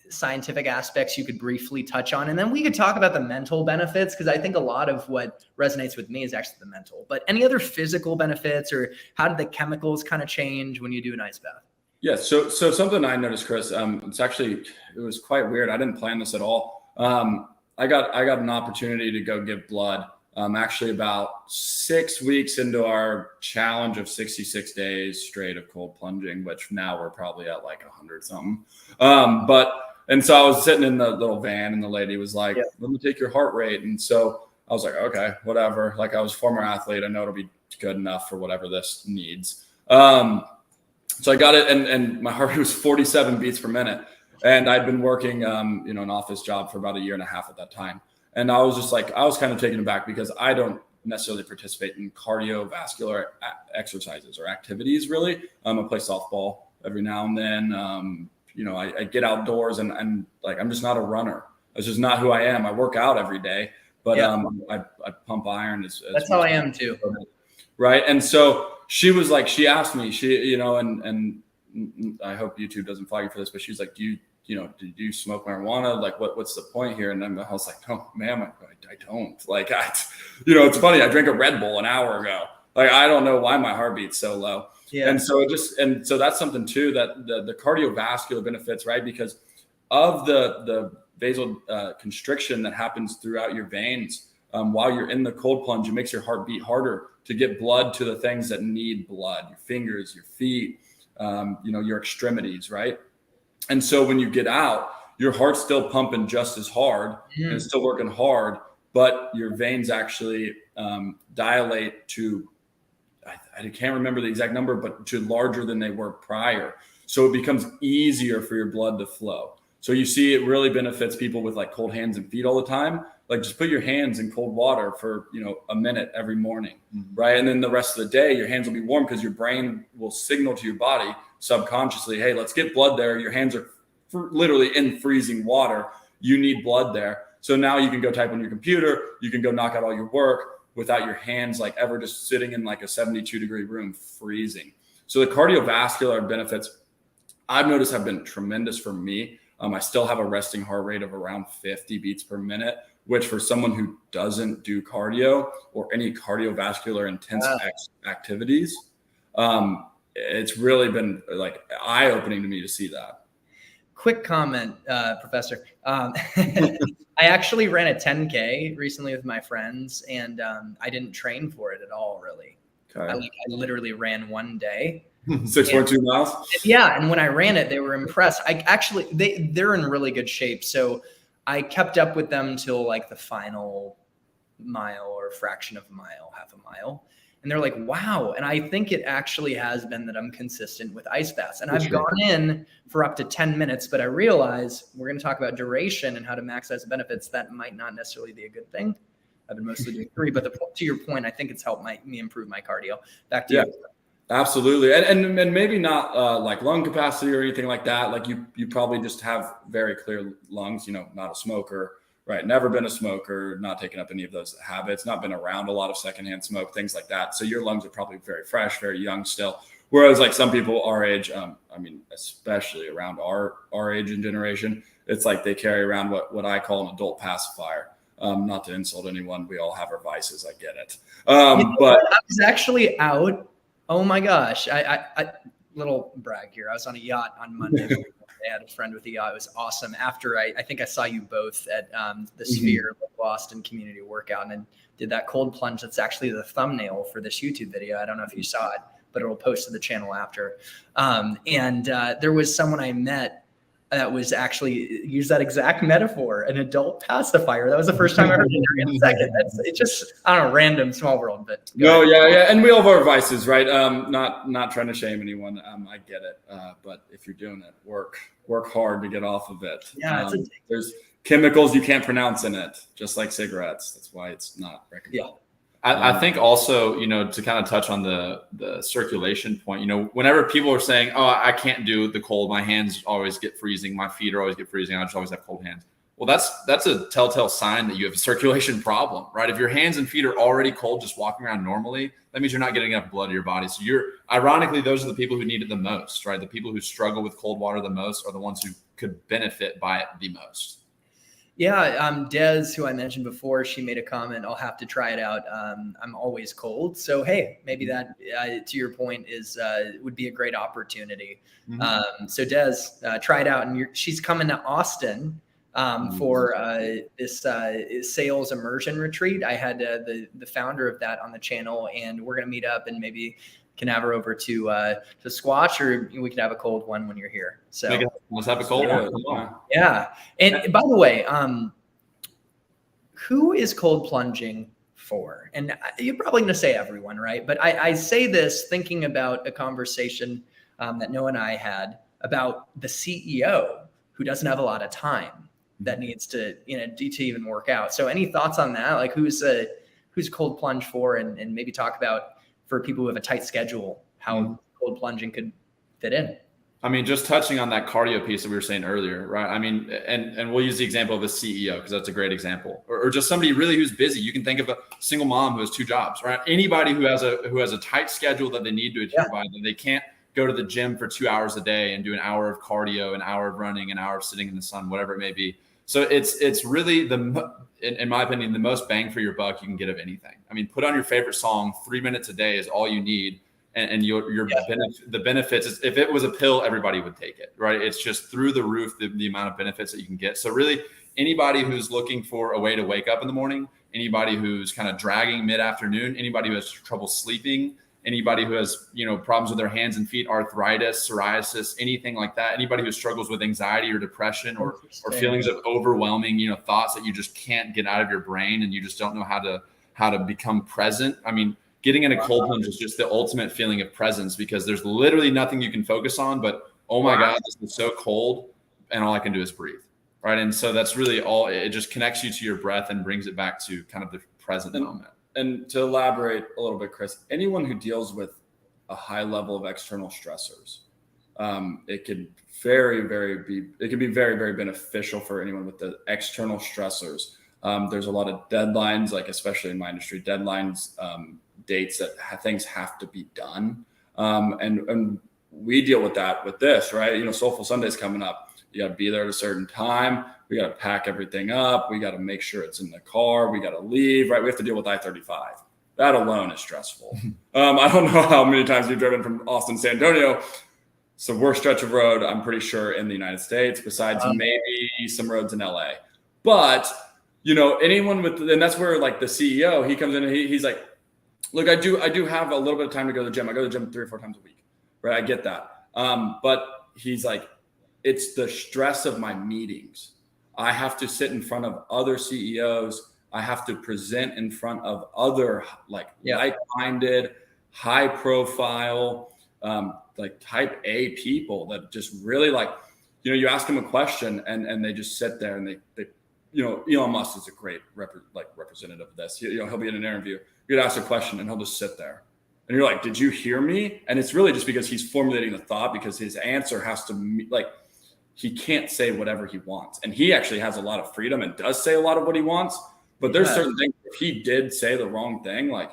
scientific aspects you could briefly touch on. And then we could talk about the mental benefits, because I think a lot of what resonates with me is actually the mental. But any other physical benefits, or how did the chemicals kind of change when you do an ice bath? Yeah. So something I noticed, Chris, it was quite weird. I didn't plan this at all. I got an opportunity to go give blood. Actually about 6 weeks into our challenge of 66 days straight of cold plunging, which now we're probably at like 100 something. And so I was sitting in the little van and the lady was like, let me take your heart rate. And so I was like, okay, whatever. Like I was a former athlete. I know it'll be good enough for whatever this needs. So I got it. And my heart rate was 47 beats per minute. And I'd been working, an office job for about 1.5 years at that time. And I was just like, I was kind of taken aback because I don't necessarily participate in cardiovascular exercises or activities, really. I play softball every now and then. I get outdoors and like, I'm just not a runner. It's just not who I am. I work out every day, but I pump iron. That's how I am too. Right. And so she was like, she asked me, and I hope YouTube doesn't flag you for this, but she's like, did you smoke marijuana? Like, what's the point here? And then I was like, no, ma'am, I don't. Like, it's funny. I drank a Red Bull an hour ago. Like, I don't know why my heart beat's so low. Yeah. And so that's something too, that the cardiovascular benefits, right? Because of the vasal constriction that happens throughout your veins while you're in the cold plunge, it makes your heart beat harder to get blood to the things that need blood, your fingers, your feet, your extremities, right? And so when you get out, your heart's still pumping just as hard and it's still working hard, but your veins actually dilate to, I can't remember the exact number, but to larger than they were prior. So it becomes easier for your blood to flow. So you see it really benefits people with like cold hands and feet all the time. Like just put your hands in cold water for, a minute every morning, right? And then the rest of the day, your hands will be warm because your brain will signal to your body subconsciously, hey, let's get blood there. Your hands are literally in freezing water. You need blood there. So now you can go type on your computer. You can go knock out all your work without your hands like ever just sitting in like a 72-degree room freezing. So the cardiovascular benefits I've noticed have been tremendous for me. I still have a resting heart rate of around 50 beats per minute, which for someone who doesn't do cardio or any cardiovascular intense activities, it's really been like eye-opening to me to see that. Quick comment, Professor. I actually ran a 10K recently with my friends, and I didn't train for it at all, really. Okay. I literally ran one day. 6.2 miles. Yeah, and when I ran it, they were impressed. They're in really good shape, so I kept up with them till like the final mile or fraction of a mile, half a mile. And they're like, wow. And I think it actually has been that I'm consistent with ice baths. And I've gone in for up to 10 minutes, but I realize we're going to talk about duration and how to maximize the benefits. That might not necessarily be a good thing. I've been mostly doing 3, but to your point, I think it's helped me improve my cardio. Back to you. Absolutely. And maybe not like lung capacity or anything like that. Like you probably just have very clear lungs, not a smoker. Right. Never been a smoker, not taken up any of those habits, not been around a lot of secondhand smoke, things like that. So your lungs are probably very fresh, very young still. Whereas like some people our age, especially around our age and generation, it's like they carry around what I call an adult pacifier. Not to insult anyone. We all have our vices. I get it. But I was actually out. Oh my gosh. I little brag here. I was on a yacht on Monday. I had a friend with a yacht. It was awesome. After I think I saw you both at the Sphere Boston Community Workout, and did that cold plunge. That's actually the thumbnail for this YouTube video. I don't know if you saw it, but it'll post to the channel after. And there was someone I met that was actually used that exact metaphor, an adult pacifier. That was the first time I heard it in a second. It's just, I don't know, random, small world, but no, yeah. And we all have our vices, right? Not trying to shame anyone. I get it. But if you're doing it, work hard to get off of it. Yeah, there's chemicals you can't pronounce in it, just like cigarettes. That's why it's not recommended. Yeah. I think also, to kind of touch on the circulation point, whenever people are saying, oh, I can't do the cold, my hands always get freezing, my feet always get freezing, I just always have cold hands. Well, that's a telltale sign that you have a circulation problem, right? If your hands and feet are already cold, just walking around normally, that means you're not getting enough blood to your body. So ironically, those are the people who need it the most, right? The people who struggle with cold water the most are the ones who could benefit by it the most. Yeah, Des, who I mentioned before, she made a comment, I'll have to try it out. I'm always cold. So, hey, maybe that, to your point, would be a great opportunity. Mm-hmm. So Des, try it out. And she's coming to Austin for this sales immersion retreat. I had the founder of that on the channel, and we're going to meet up and maybe can have her over to Squatch, or we can have a cold one when you're here. So let's have a cold one. Yeah. And by the way, who is cold plunging for? And you're probably going to say everyone, right? But I say this thinking about a conversation that Noah and I had about the CEO who doesn't have a lot of time that needs to even work out. So any thoughts on that? Like who's cold plunge for, and maybe talk about for people who have a tight schedule, how cold plunging could fit in. I mean, just touching on that cardio piece that we were saying earlier, right? I mean, and we'll use the example of a CEO because that's a great example, or just somebody really who's busy. You can think of a single mom who has 2 jobs, right? Anybody who has a tight schedule that they need to adhere by, that they can't go to the gym for 2 hours a day and do an hour of cardio, an hour of running, an hour of sitting in the sun, whatever it may be. So it's really in my opinion, the most bang for your buck you can get of anything. I mean, put on your favorite song, 3 minutes a day is all you need. And the benefits, if it was a pill, everybody would take it, right? It's just through the roof, the amount of benefits that you can get. So really anybody who's looking for a way to wake up in the morning, anybody who's kind of dragging mid-afternoon, anybody who has trouble sleeping, anybody who has, problems with their hands and feet, arthritis, psoriasis, anything like that, anybody who struggles with anxiety or depression or feelings of overwhelming, thoughts that you just can't get out of your brain and you just don't know how to become present. I mean, getting in a cold plunge is just the ultimate feeling of presence because there's literally nothing you can focus on, but oh my God, this is so cold and all I can do is breathe. Right. And so that's really all, it just connects you to your breath and brings it back to kind of the present moment. And to elaborate a little bit, Chris, anyone who deals with a high level of external stressors, it can be very, very beneficial for anyone with the external stressors. There's a lot of deadlines, like especially in my industry, deadlines, dates that things have to be done. And we deal with that with this, right? Soulful Sunday's coming up. You got to be there at a certain time. We got to pack everything up. We got to make sure it's in the car. We got to leave, right? We have to deal with I-35. That alone is stressful. I don't know how many times you've driven from Austin to San Antonio. It's the worst stretch of road, I'm pretty sure, in the United States, besides maybe some roads in LA. But, you know, anyone with, and that's where like the CEO, he comes in and he's like, look, I do have a little bit of time to go to the gym. I go to the gym 3 or 4 times a week, right? I get that. But he's like, it's the stress of my meetings. I have to sit in front of other CEOs. I have to present in front of other like-minded, high profile, like type A people that just really like, you know, you ask them a question and they just sit there and they you know, Elon Musk is a great representative of this. You know, he'll be in an interview, you'd ask a question and he'll just sit there. And you're like, did you hear me? And it's really just because he's formulating the thought, because his answer has to like, he can't say whatever he wants. And he actually has a lot of freedom and does say a lot of what he wants. But there's certain things, if he did say the wrong thing, like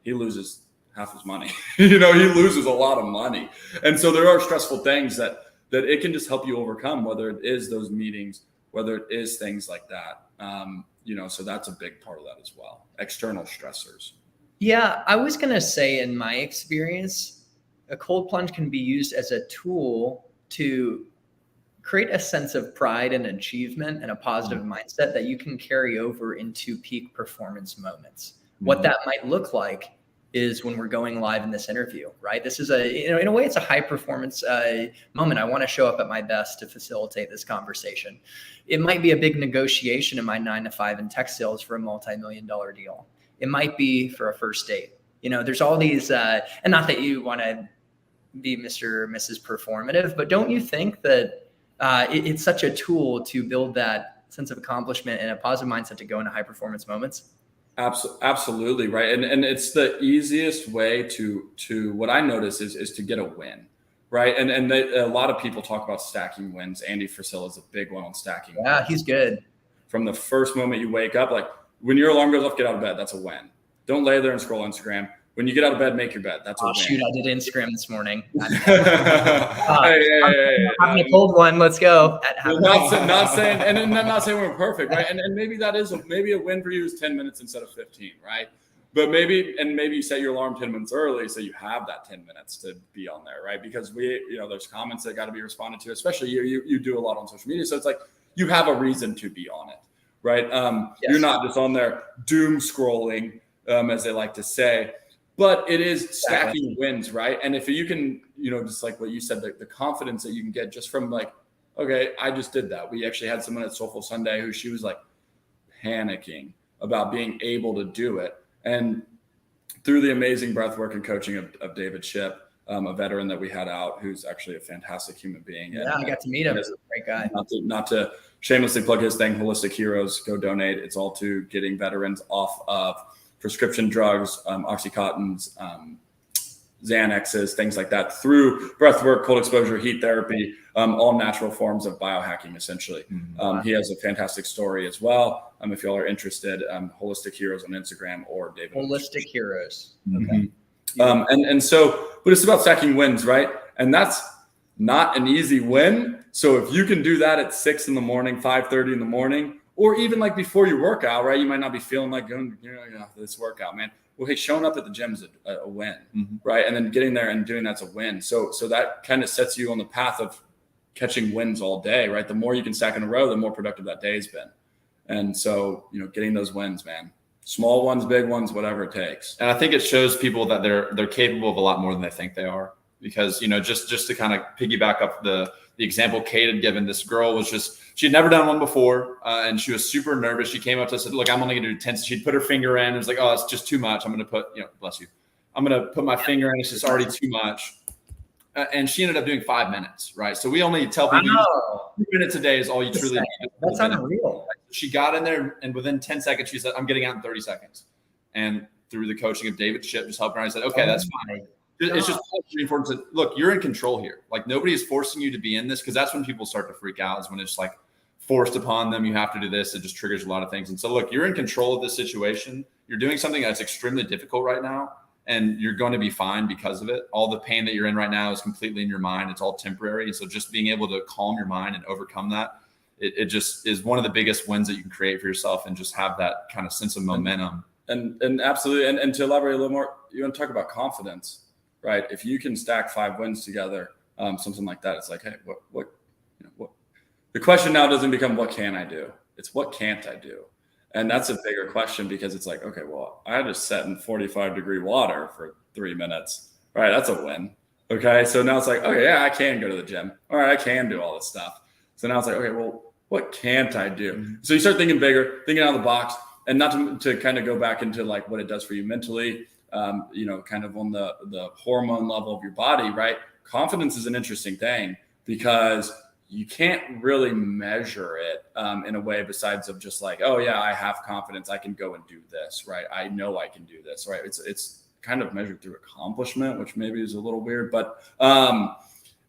he loses half his money. You know, he loses a lot of money. And so there are stressful things that it can just help you overcome, whether it is those meetings, whether it is things like that. You know, so that's a big part of that as well. External stressors. Yeah, I was going to say, in my experience, a cold plunge can be used as a tool to create a sense of pride and achievement and a positive mindset that you can carry over into peak performance moments. What that might look like is when we're going live in this interview, right? This is in a way, it's a high performance moment. I want to show up at my best to facilitate this conversation. It might be a big negotiation in my 9 to 5 in tech sales for a multi-million-dollar deal. It might be for a first date. You know, there's all these, and not that you want to be Mr. or Mrs. Performative, but don't you think that it's such a tool to build that sense of accomplishment and a positive mindset to go into high performance moments? Absolutely. Right. And it's the easiest way to what I notice is to get a win. Right. And a lot of people talk about stacking wins. Andy Frisella is a big one on stacking. Yeah, wins. He's good. From the first moment you wake up, like when your alarm goes off, get out of bed. That's a win. Don't lay there and scroll Instagram. When you get out of bed, make your bed. That's a win. Shoot, I did Instagram this morning. Hey, Havin A Cold One. Let's go. Not saying, and I'm not saying we're perfect, right? And maybe that is maybe a win for you is 10 minutes instead of 15, right? But maybe you set your alarm 10 minutes early so you have that 10 minutes to be on there, right? Because there's comments that got to be responded to, especially you do a lot on social media. So it's like you have a reason to be on it, right? You're not just on there doom scrolling, as they like to say. But it is stacking wins, right? And if you can, just like what you said, the confidence that you can get just from like, okay, I just did that. We actually had someone at Soulful Sunday who she was like panicking about being able to do it. And through the amazing breath work and coaching of David Shipp, a veteran that we had out, who's actually a fantastic human being. Yeah, I got to meet him. He's a great guy. Not to shamelessly plug his thing, Holistic Heroes, go donate. It's all to getting veterans off of prescription drugs, Oxycontins, Xanaxes, things like that, through breath work, cold exposure, heat therapy, all natural forms of biohacking, essentially. He has a fantastic story as well. If y'all are interested, Holistic Heroes on Instagram or David. Holistic Heroes. Okay. And so, but it's about stacking wins, right? And that's not an easy win. So if you can do that at 6 a.m, 5:30 in the morning, or even like before your workout, right? You might not be feeling like going, this workout, man. Well, hey, showing up at the gym is a win, right? And then getting there and doing that's a win. So that kind of sets you on the path of catching wins all day, right? The more you can stack in a row, the more productive that day's been. And so, getting those wins, man. Small ones, big ones, whatever it takes. And I think it shows people that they're capable of a lot more than they think they are. Because, just to kind of piggyback up the example Kate had given, this girl was she'd never done one before, and she was super nervous. She came up to us and said, look, I'm only going to do 10. She'd put her finger in and was like, oh, it's just too much. I'm going to put, bless you. I'm going to put my finger in. It's just already too much. And she ended up doing 5 minutes, right? So we only tell people 2 minutes a day is all you truly need. That's unreal. She got in there, and within 10 seconds, she said, I'm getting out in 30 seconds. And through the coaching of David Shipp, just helping her, I said, okay, that's fine. It's just important to look, you're in control here. Like nobody is forcing you to be in this, because that's when people start to freak out, is when it's like forced upon them. You have to do this. It just triggers a lot of things. And so look, you're in control of this situation. You're doing something that's extremely difficult right now, and you're going to be fine because of it. All the pain that you're in right now is completely in your mind. It's all temporary. And so just being able to calm your mind and overcome that, it just is one of the biggest wins that you can create for yourself, and just have that kind of sense of momentum. And absolutely. And to elaborate a little more, you want to talk about confidence. Right. If you can stack 5 wins together something like that. It's like, hey, what the question now doesn't become what can I do? It's what can't I do? And that's a bigger question, because it's like, okay, well, I had to sit in 45-degree water for 3 minutes. All right, that's a win. Okay, so now it's like, okay, yeah, I can go to the gym. All right, I can do all this stuff. So now it's like, okay, well, what can't I do? So you start thinking bigger, thinking out of the box, and not to kind of go back into like what it does for you mentally, kind of on the hormone level of your body, right? Confidence is an interesting thing, because you can't really measure it in a way besides of just like, oh yeah, I have confidence, I can go and do this, right? I know I can do this, right? It's kind of measured through accomplishment, which maybe is a little weird, but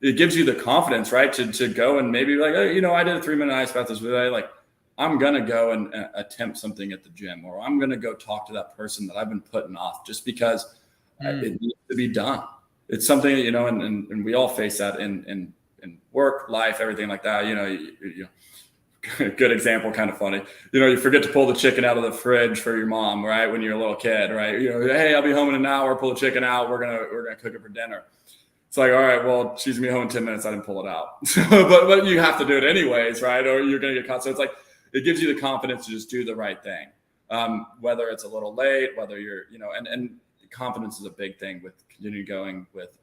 it gives you the confidence, right? To go and maybe like, oh, I did a 3-minute ice bath this day. Like, I'm going to go and attempt something at the gym, or I'm going to go talk to that person that I've been putting off just because it needs to be done. It's something, and we all face that in work, life, everything like that. Good example, kind of funny. You forget to pull the chicken out of the fridge for your mom, right? When you're a little kid, right? Hey, I'll be home in an hour. Pull the chicken out. We're gonna cook it for dinner. It's like, all right, well, she's gonna be home in 10 minutes. I didn't pull it out, but you have to do it anyways, right? Or you're gonna get caught. So it's like, it gives you the confidence to just do the right thing, whether it's a little late, whether you're, and confidence is a big thing with continuing going with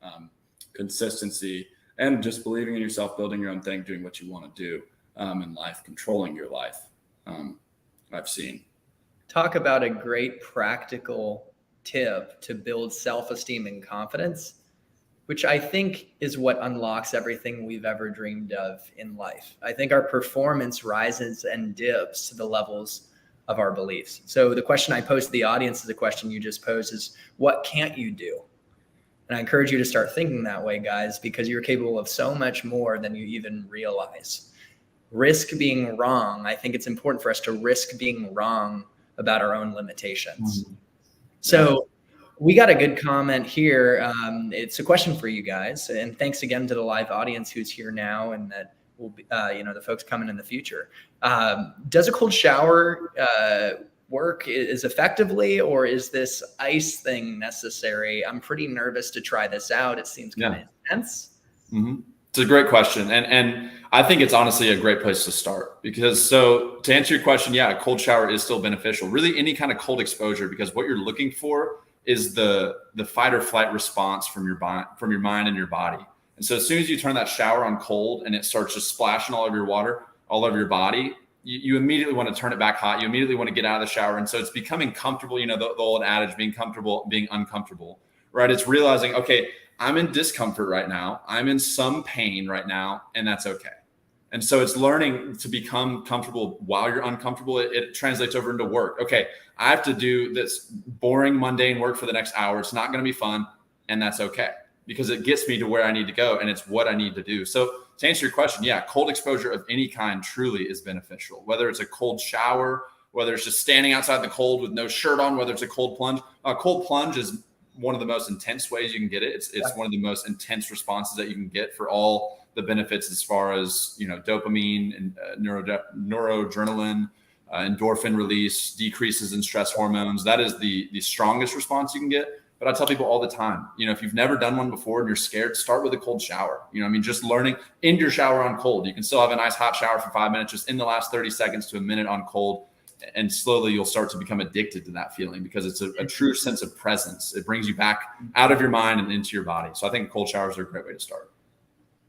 consistency and just believing in yourself, building your own thing, doing what you want to do in life, controlling your life. I've seen. Talk about a great practical tip to build self-esteem and confidence, which I think is what unlocks everything we've ever dreamed of in life. I think our performance rises and dips to the levels of our beliefs. So the question I posed to the audience is the question you just posed, is what can't you do? And I encourage you to start thinking that way, guys, because you're capable of so much more than you even realize. Risk being wrong. I think it's important for us to risk being wrong about our own limitations. So we got a good comment here. It's a question for you guys. And thanks again to the live audience who's here now, and that will be, the folks coming in the future. Does a cold shower work as effectively, or is this ice thing necessary? I'm pretty nervous to try this out. It seems kind of intense. Mm-hmm. It's a great question. And I think it's honestly a great place to start, because so to answer your question, a cold shower is still beneficial. Really any kind of cold exposure, because what you're looking for is the fight or flight response from your mind and your body. And so as soon as you turn that shower on cold and it starts just splashing all over your water, all over your body, you immediately want to turn it back hot. You immediately want to get out of the shower. And so it's becoming comfortable, the old adage, being comfortable, being uncomfortable, right? It's realizing, okay, I'm in discomfort right now. I'm in some pain right now, and that's okay. And so it's learning to become comfortable while you're uncomfortable. It translates over into work. Okay, I have to do this boring, mundane work for the next hour. It's not going to be fun, and that's okay, because it gets me to where I need to go, and it's what I need to do. So to answer your question, cold exposure of any kind truly is beneficial, whether it's a cold shower, whether it's just standing outside the cold with no shirt on, whether it's a cold plunge. A cold plunge is one of the most intense ways you can get it. It's one of the most intense responses that you can get for all the benefits as far as, dopamine and neuroadrenaline, endorphin release, decreases in stress hormones. That is the strongest response you can get. But I tell people all the time, if you've never done one before and you're scared, start with a cold shower. Just learning, end your shower on cold. You can still have a nice hot shower for 5 minutes, just in the last 30 seconds to a minute on cold. And slowly you'll start to become addicted to that feeling, because it's a true sense of presence. It brings you back out of your mind and into your body. So I think cold showers are a great way to start.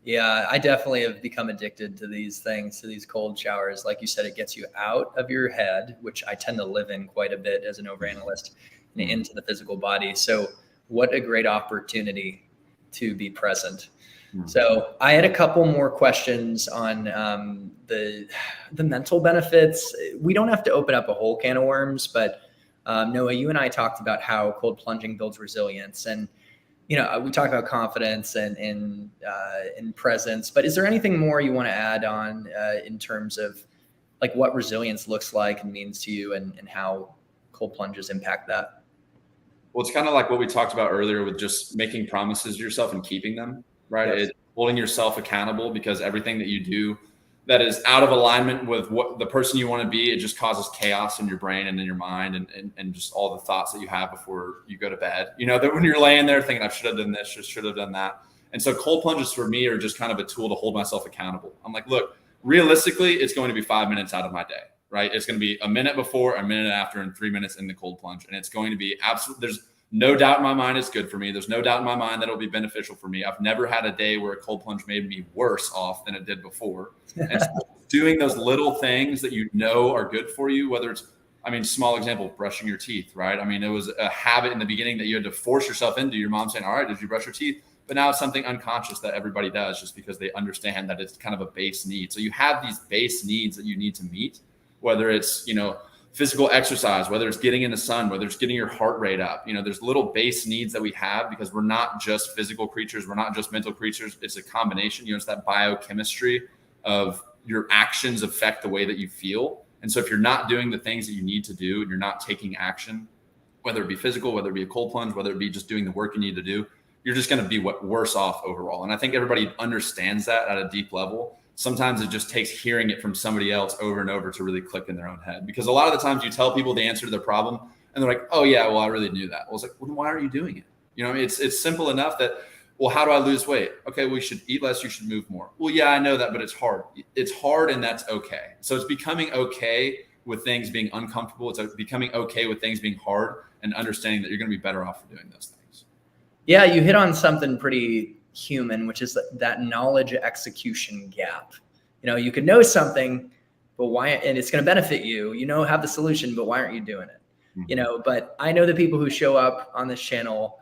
Yeah, I definitely have become addicted to these things, to these cold showers. Like you said, it gets you out of your head, which I tend to live in quite a bit as an overanalyst, and into the physical body. So what a great opportunity to be present. So I had a couple more questions on the mental benefits. We don't have to open up a whole can of worms, but Noah, you and I talked about how cold plunging builds resilience, and we talk about confidence and in presence. But is there anything more you want to add on in terms of like what resilience looks like and means to you, and how cold plunges impact that? Well, it's kind of like what we talked about earlier with just making promises to yourself and keeping them. Right. Yes. It's holding yourself accountable, because everything that you do that is out of alignment with what the person you want to be, it just causes chaos in your brain and in your mind, and just all the thoughts that you have before you go to bed. That when you're laying there thinking, I should have done this, should have done that. And so cold plunges for me are just kind of a tool to hold myself accountable. I'm like, look, realistically, it's going to be 5 minutes out of my day, right? It's going to be a minute before, a minute after, and 3 minutes in the cold plunge. And it's going to be there's no doubt in my mind it's good for me. There's no doubt in my mind that it'll be beneficial for me. I've never had a day where a cold plunge made me worse off than it did before. And so doing those little things that you know are good for you, whether it's, small example, brushing your teeth, right? It was a habit in the beginning that you had to force yourself into. Your mom saying, all right, did you brush your teeth? But now it's something unconscious that everybody does just because they understand that it's kind of a base need. So you have these base needs that you need to meet, whether it's, physical exercise, whether it's getting in the sun, whether it's getting your heart rate up. There's little base needs that we have because we're not just physical creatures. We're not just mental creatures. It's a combination. It's that biochemistry of your actions affect the way that you feel. And so if you're not doing the things that you need to do and you're not taking action, whether it be physical, whether it be a cold plunge, whether it be just doing the work you need to do, you're just going to be worse off overall. And I think everybody understands that at a deep level. Sometimes it just takes hearing it from somebody else over and over to really click in their own head. Because a lot of the times you tell people the answer to their problem and they're like, oh yeah, well, I really knew that. Well, it's like, well, then why aren't you doing it? It's simple enough that, well, how do I lose weight? Okay, we should eat less. You should move more. Well, yeah, I know that, but it's hard. It's hard and that's okay. So it's becoming okay with things being uncomfortable. It's becoming okay with things being hard and understanding that you're going to be better off for doing those things. Yeah, you hit on something pretty human, which is that knowledge execution gap. You could know something, but why? And it's going to benefit you. Have the solution, but why aren't you doing it? Mm-hmm. But I know the people who show up on this channel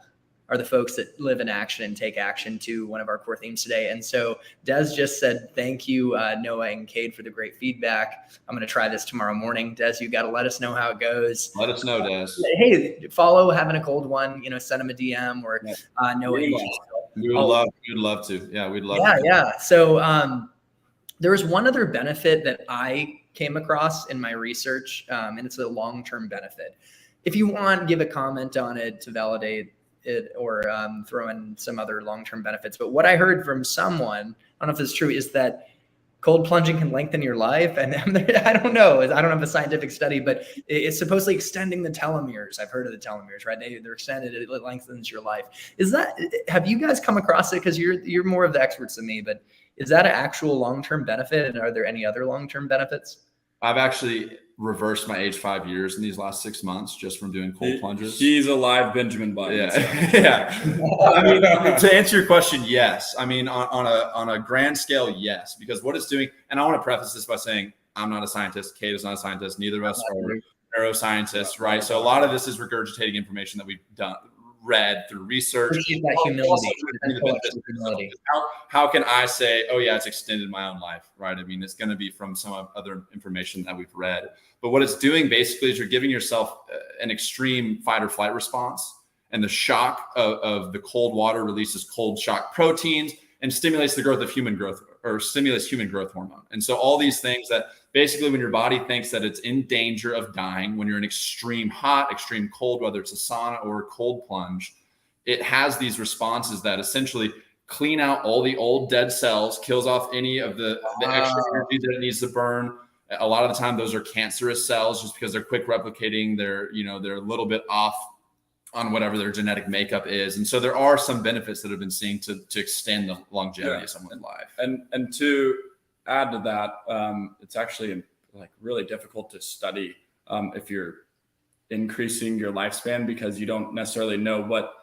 are the folks that live in action and take action to one of our core themes today. And so Des just said, thank you, Noah and Cade, for the great feedback. I'm going to try this tomorrow morning. Des, you got to let us know how it goes. Let us know, Des. Hey, follow Havin A Cold One, send him a DM or Noah. We would love to. Yeah, we'd love to. Yeah. So there was one other benefit that I came across in my research, and it's a long-term benefit. If you want, give a comment on it to validate it or throw in some other long-term benefits. But what I heard from someone, I don't know if it's true, is that cold plunging can lengthen your life. And I don't know. I don't have a scientific study, but it's supposedly extending the telomeres. I've heard of the telomeres, right? They're extended. It lengthens your life. Have you guys come across it? Because you're more of the experts than me, but is that an actual long-term benefit? And are there any other long-term benefits? I've actually reversed my age 5 years in these last 6 months just from doing cold plunges. He's a live Benjamin Button. Yeah. So. Yeah. To answer your question, yes. On a grand scale, yes, because what it's doing, and I want to preface this by saying, I'm not a scientist. Kate is not a scientist. Neither of us are neuroscientists, right? So a lot of this is regurgitating information that we've read through research. Humility. How can I say, oh yeah, it's extended my own life, right? It's going to be from some other information that we've read. But what it's doing basically is you're giving yourself an extreme fight or flight response, and the shock of the cold water releases cold shock proteins and stimulates the growth of human growth hormone. And so all these things that basically when your body thinks that it's in danger of dying, when you're in extreme hot, extreme cold, whether it's a sauna or a cold plunge, it has these responses that essentially clean out all the old dead cells, kills off any of the extra energy that it needs to burn. A lot of the time, those are cancerous cells just because they're quick replicating. They're a little bit off on whatever their genetic makeup is. And so there are some benefits that have been seen to extend the longevity of someone's life. And to add to that, it's actually really difficult to study if you're increasing your lifespan because you don't necessarily know what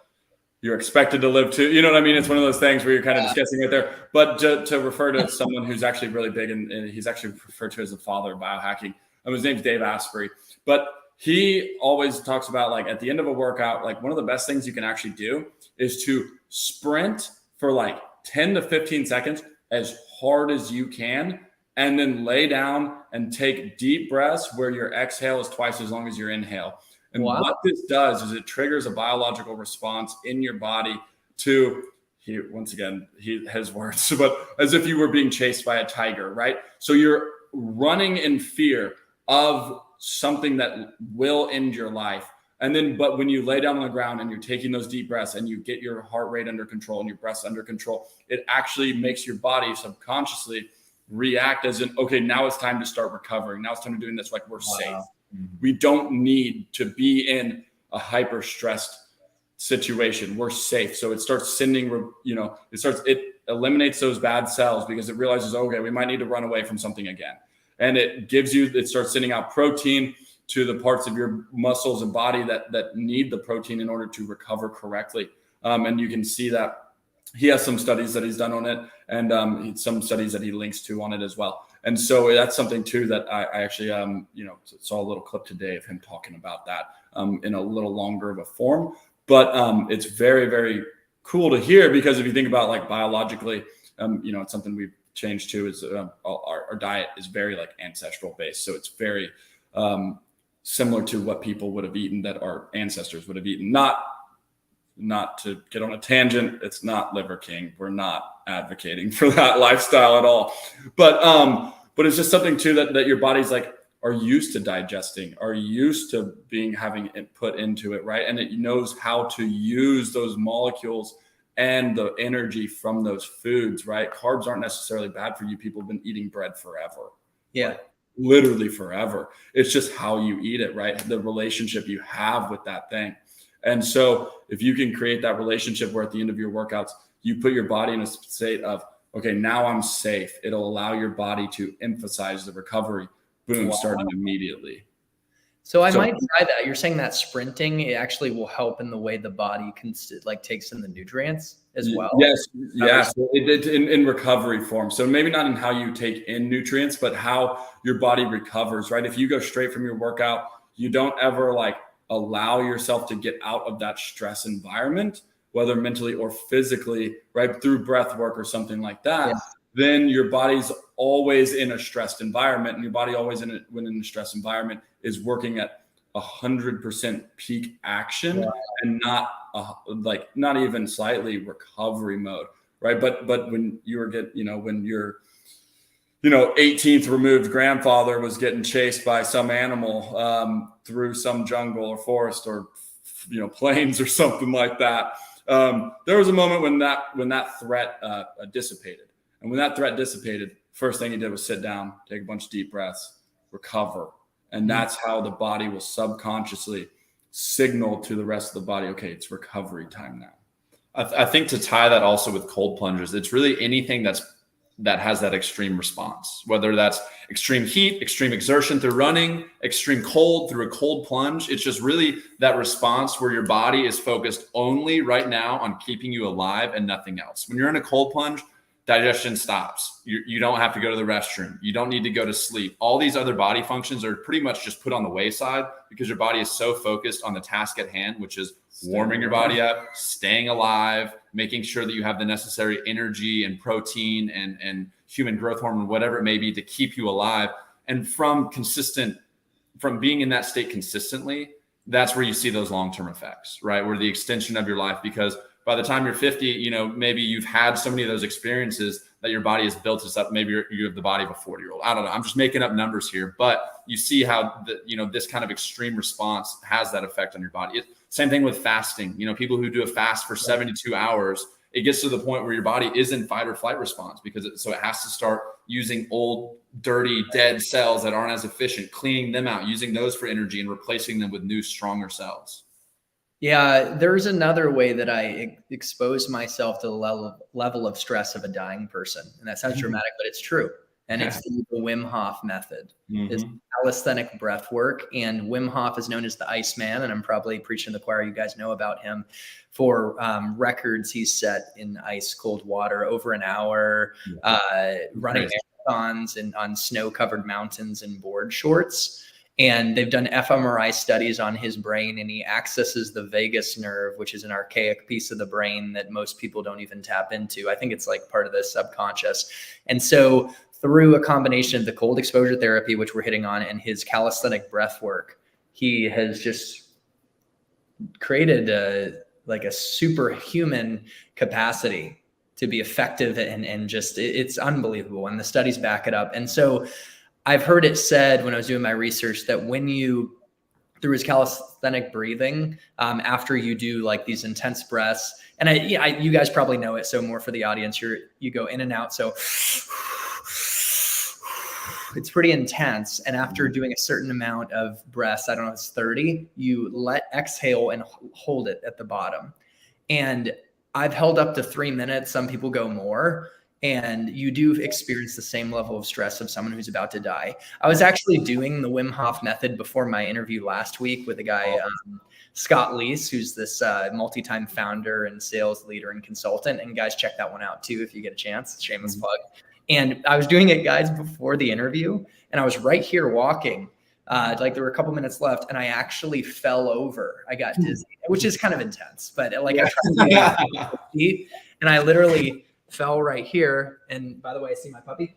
you're expected to live to. You know what I mean? It's one of those things where you're kind of discussing it there. But to refer to someone who's actually really big, and he's actually referred to as the father of biohacking. His name's Dave Asprey. But he always talks about at the end of a workout, one of the best things you can actually do is to sprint for 10 to 15 seconds as hard as you can, and then lay down and take deep breaths where your exhale is twice as long as your inhale. And what this does is it triggers a biological response in your body to, his words, but as if you were being chased by a tiger, right? So you're running in fear of something that will end your life. But when you lay down on the ground and you're taking those deep breaths and you get your heart rate under control and your breaths under control, it actually makes your body subconsciously react as in, okay, now it's time to start recovering. Now it's time to doing this. We're safe. Mm-hmm. We don't need to be in a hyper stressed situation. We're safe. So it starts sending, it eliminates those bad cells because it realizes, okay, we might need to run away from something again. And it starts sending out protein to the parts of your muscles and body that need the protein in order to recover correctly. And you can see that he has some studies that he's done on it, and some studies that he links to on it as well. And so that's something too that I actually, saw a little clip today of him talking about that in a little longer of a form. But it's very, very cool to hear, because if you think about like biologically, it's something we've changed to is our diet is very like ancestral based. So it's very similar to what people would have eaten, that our ancestors would have eaten. Not to get on a tangent, it's not Liver King. We're not advocating for that lifestyle at all. But it's just something too that your body's like are used to digesting, are used to having it put into it, right? And it knows how to use those molecules and the energy from those foods, right? Carbs aren't necessarily bad for you. People have been eating bread forever. Yeah. Like, literally forever. It's just how you eat it, right? The relationship you have with that thing. And so if you can create that relationship where at the end of your workouts, you put your body in a state of, okay, now I'm safe. It'll allow your body to emphasize the recovery. Boom, wow. Starting immediately. So I might try that. You're saying that sprinting, it actually will help in the way the body takes in the nutrients as well. Yes. In recovery form. So maybe not in how you take in nutrients, but how your body recovers, right? If you go straight from your workout, you don't ever like allow yourself to get out of that stress environment, whether mentally or physically, right? Through breath work or something like that. Yeah. Then your body's always in a stressed environment, and your body always when in a stressed environment is working at 100% peak action and not even slightly recovery mode, right? But when when your 18th removed grandfather was getting chased by some animal through some jungle or forest or plains or something like that, there was a moment when that threat dissipated. And when that threat dissipated, first thing he did was sit down, take a bunch of deep breaths, recover. And that's how the body will subconsciously signal to the rest of the body, okay, it's recovery time now. I think to tie that also with cold plunges, it's really anything that has that extreme response, whether that's extreme heat, extreme exertion through running, extreme cold through a cold plunge. It's just really that response where your body is focused only right now on keeping you alive and nothing else. When you're in a cold plunge, digestion stops. You don't have to go to the restroom. You don't need to go to sleep. All these other body functions are pretty much just put on the wayside because your body is so focused on the task at hand, which is warming your body up, staying alive, making sure that you have the necessary energy and protein and human growth hormone, whatever it may be, to keep you alive. And from being in that state consistently, that's where you see those long-term effects, right? Where the extension of your life, because by the time you're 50, maybe you've had so many of those experiences that your body has built us up. Maybe you have the body of a 40-year-old. I don't know. I'm just making up numbers here, but you see how this kind of extreme response has that effect on your body. Same thing with fasting. People who do a fast for 72 hours, it gets to the point where your body is in fight or flight response so it has to start using old, dirty, dead cells that aren't as efficient, cleaning them out, using those for energy and replacing them with new, stronger cells. Yeah, there's another way that I expose myself to the level of stress of a dying person. And that sounds dramatic, but it's true. And it's the Wim Hof method. It's calisthenic breath work. And Wim Hof is known as the Iceman. And I'm probably preaching to the choir. You guys know about him for records he's set in ice cold water over an hour, running marathons and on snow-covered mountains in board shorts. And they've done fMRI studies on his brain, and he accesses the vagus nerve, which is an archaic piece of the brain that most people don't even tap into. I think it's like part of the subconscious. And so through a combination of the cold exposure therapy, which we're hitting on, and his calisthenic breath work, he has just created a superhuman capacity to be effective and just, it's unbelievable. And the studies back it up. And so I've heard it said when I was doing my research that through his calisthenic breathing, after you do like these intense breaths, and you guys probably know it. So more for the audience, you go in and out. So it's pretty intense. And after doing a certain amount of breaths, I don't know, it's 30, you exhale and hold it at the bottom. And I've held up to 3 minutes. Some people go more. And you do experience the same level of stress of someone who's about to die. I was actually doing the Wim Hof method before my interview last week with a guy, Scott Leese, who's this multi-time founder and sales leader and consultant. And guys, check that one out too if you get a chance. Shameless plug. And I was doing it, guys, before the interview, and I was right here walking. Like there were a couple minutes left, and I actually fell over. I got dizzy, which is kind of intense, but like I tried to do it, and I literally fell right here. And by the way, I see my puppy.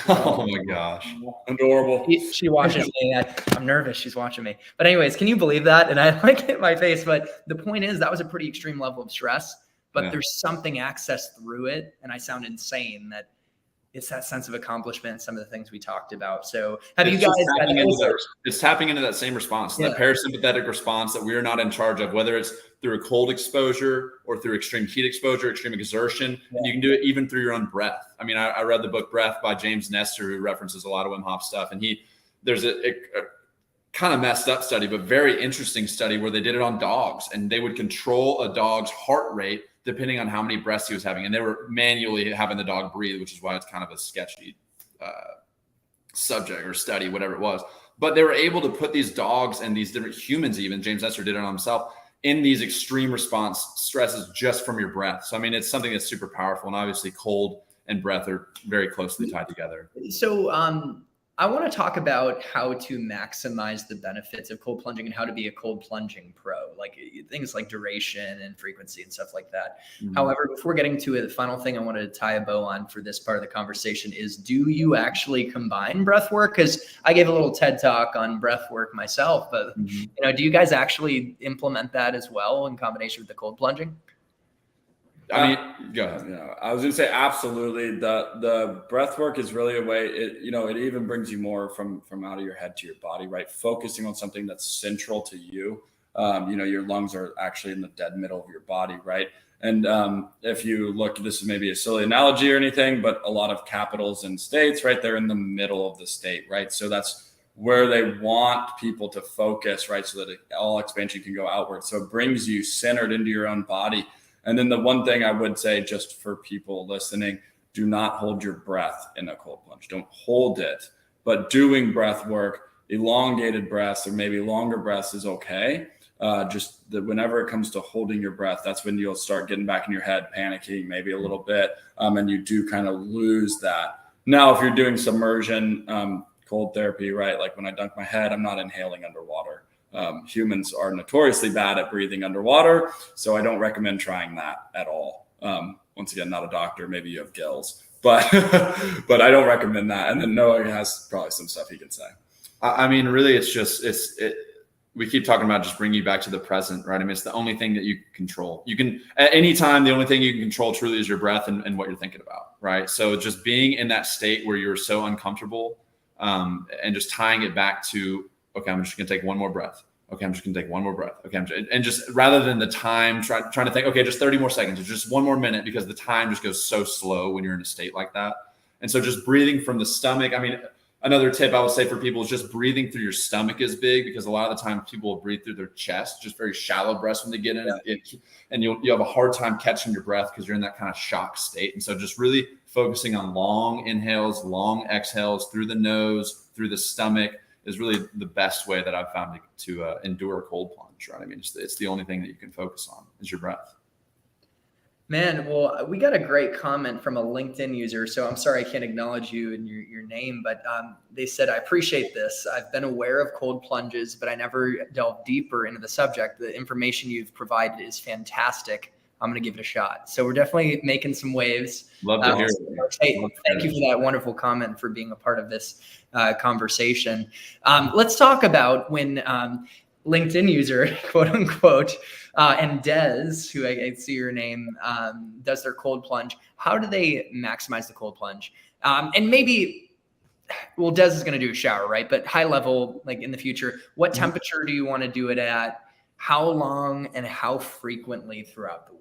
Oh my gosh. Adorable. She watches me. I'm nervous. She's watching me. But anyways, can you believe that? And I like hit my face. But the point is that was a pretty extreme level of stress, but there's something accessed through it. And I sound insane that it's that sense of accomplishment, some of the things we talked about. So have you guys, it's tapping into that same response, that parasympathetic response that we're not in charge of, whether it's through a cold exposure or through extreme heat exposure, extreme exertion. And you can do it even through your own breath. I mean, I read the book Breath by James Nestor, who references a lot of Wim Hof stuff. And there's a kind of messed up study, but very interesting study where they did it on dogs, and they would control a dog's heart rate depending on how many breaths he was having. And they were manually having the dog breathe, which is why it's kind of a sketchy subject or study, whatever it was. But they were able to put these dogs and these different humans, even James Nestor did it on himself, in these extreme response stresses just from your breath. So, I mean, it's something that's super powerful. And obviously cold and breath are very closely tied together. So I want to talk about how to maximize the benefits of cold plunging and how to be a cold plunging pro, like things like duration and frequency and stuff like that. Mm-hmm. However, before getting to it, the final thing I wanted to tie a bow on for this part of the conversation is, do you actually combine breath work? Because I gave a little TED talk on breath work myself, but do you guys actually implement that as well in combination with the cold plunging? I mean, go ahead. I was going to say, absolutely. The breath work is really a way, it even brings you more from out of your head to your body, right? Focusing on something that's central to you. Your lungs are actually in the dead middle of your body, right? And if you look, this is maybe a silly analogy or anything, but a lot of capitals and states, right? They're in the middle of the state, right? So that's where they want people to focus, right? So that all expansion can go outward. So it brings you centered into your own body. And then the one thing I would say, just for people listening, do not hold your breath in a cold plunge. Don't hold it, but doing breath work, elongated breaths or maybe longer breaths is okay. Just that whenever it comes to holding your breath, that's when you'll start getting back in your head, panicking maybe a little bit. And you do kind of lose that. Now, if you're doing submersion, cold therapy, right? Like when I dunk my head, I'm not inhaling underwater. Humans are notoriously bad at breathing underwater, so I don't recommend trying that at all. Once again, not a doctor, maybe you have gills, but but I don't recommend that. And then Noah has probably some stuff he can say. I mean, really, we keep talking about just bringing you back to the present, right? I mean, it's the only thing that you can control. You can, at any time, the only thing you can control truly is your breath and what you're thinking about, right? So just being in that state where you're so uncomfortable, and just tying it back to, okay, I'm just going to take one more breath. Okay, I'm just going to take one more breath. Okay, and just rather than the time, trying to think, okay, just 30 more seconds or just one more minute, because the time just goes so slow when you're in a state like that. And so just breathing from the stomach. I mean, another tip I would say for people is just breathing through your stomach is big, because a lot of the time people will breathe through their chest, just very shallow breaths when they get in, and you have a hard time catching your breath because you're in that kind of shock state. And so just really focusing on long inhales, long exhales through the nose, through the stomach, is really the best way that I've found to endure a cold plunge, right? I mean, it's the only thing that you can focus on is your breath. Man, well, we got a great comment from a LinkedIn user. So I'm sorry I can't acknowledge you and your name, but they said, I appreciate this. I've been aware of cold plunges, but I never delved deeper into the subject. The information you've provided is fantastic. I'm going to give it a shot. So we're definitely making some waves. Love to hear it. Hey, thank you for that wonderful comment, for being a part of this conversation. Let's talk about when LinkedIn user, quote unquote, and Des, who I see your name, does their cold plunge. How do they maximize the cold plunge? And maybe, well, Des is going to do a shower, right? But high level, like in the future, what temperature do you want to do it at? How long and how frequently throughout the week?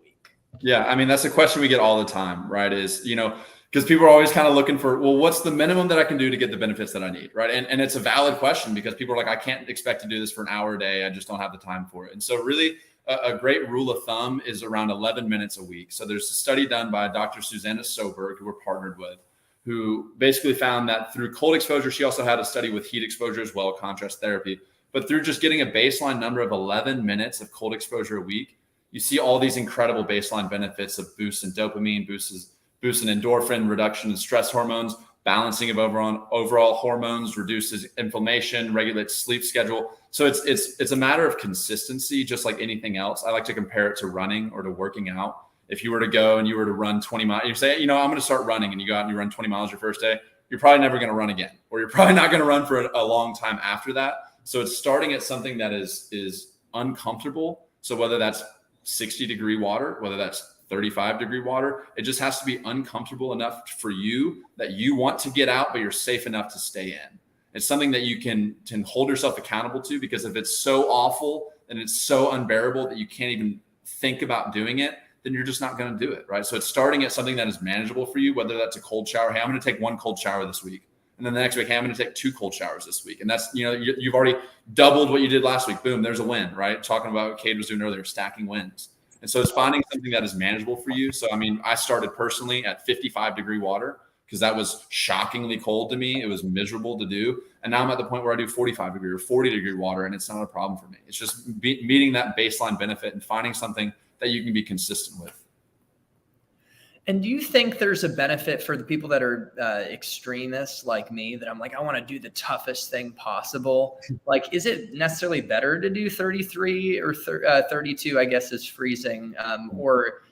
Yeah, I mean, that's a question we get all the time, right? Is, because because people are always kind of looking for, well, what's the minimum that I can do to get the benefits that I need, right? And it's a valid question because people are like, I can't expect to do this for an hour a day. I just don't have the time for it. And so really a great rule of thumb is around 11 minutes a week. So there's a study done by Dr. Susanna Soberg, who we're partnered with, who basically found that through cold exposure, she also had a study with heat exposure as well, contrast therapy. But through just getting a baseline number of 11 minutes of cold exposure a week, you see all these incredible baseline benefits of boosts in dopamine, boosts in endorphin, reduction in stress hormones, balancing of overall hormones, reduces inflammation, regulates sleep schedule. So it's a matter of consistency, just like anything else. I like to compare it to running or to working out. If you were to go and you were to run 20 miles, you say, I'm going to start running, and you go out and you run 20 miles your first day, you're probably never going to run again, or you're probably not going to run for a long time after that. So it's starting at something that is uncomfortable. So whether that's 60-degree water, whether that's 35-degree water, it just has to be uncomfortable enough for you that you want to get out, but you're safe enough to stay in. It's something that you can hold yourself accountable to, because if it's so awful and it's so unbearable that you can't even think about doing it, then you're just not going to do it, right? So it's starting at something that is manageable for you, whether that's a cold shower. Hey, I'm going to take 1 cold shower this week. And then the next week, hey, I'm going to take 2 cold showers this week. And that's, you've already doubled what you did last week. Boom, there's a win, right? Talking about what Cade was doing earlier, stacking wins. And so it's finding something that is manageable for you. So, I started personally at 55-degree water because that was shockingly cold to me. It was miserable to do. And now I'm at the point where I do 45-degree or 40-degree water, and it's not a problem for me. It's just meeting that baseline benefit and finding something that you can be consistent with. And do you think there's a benefit for the people that are extremists like me, that I'm like, I want to do the toughest thing possible? Like, is it necessarily better to do 33 or 32, I guess, is freezing? Or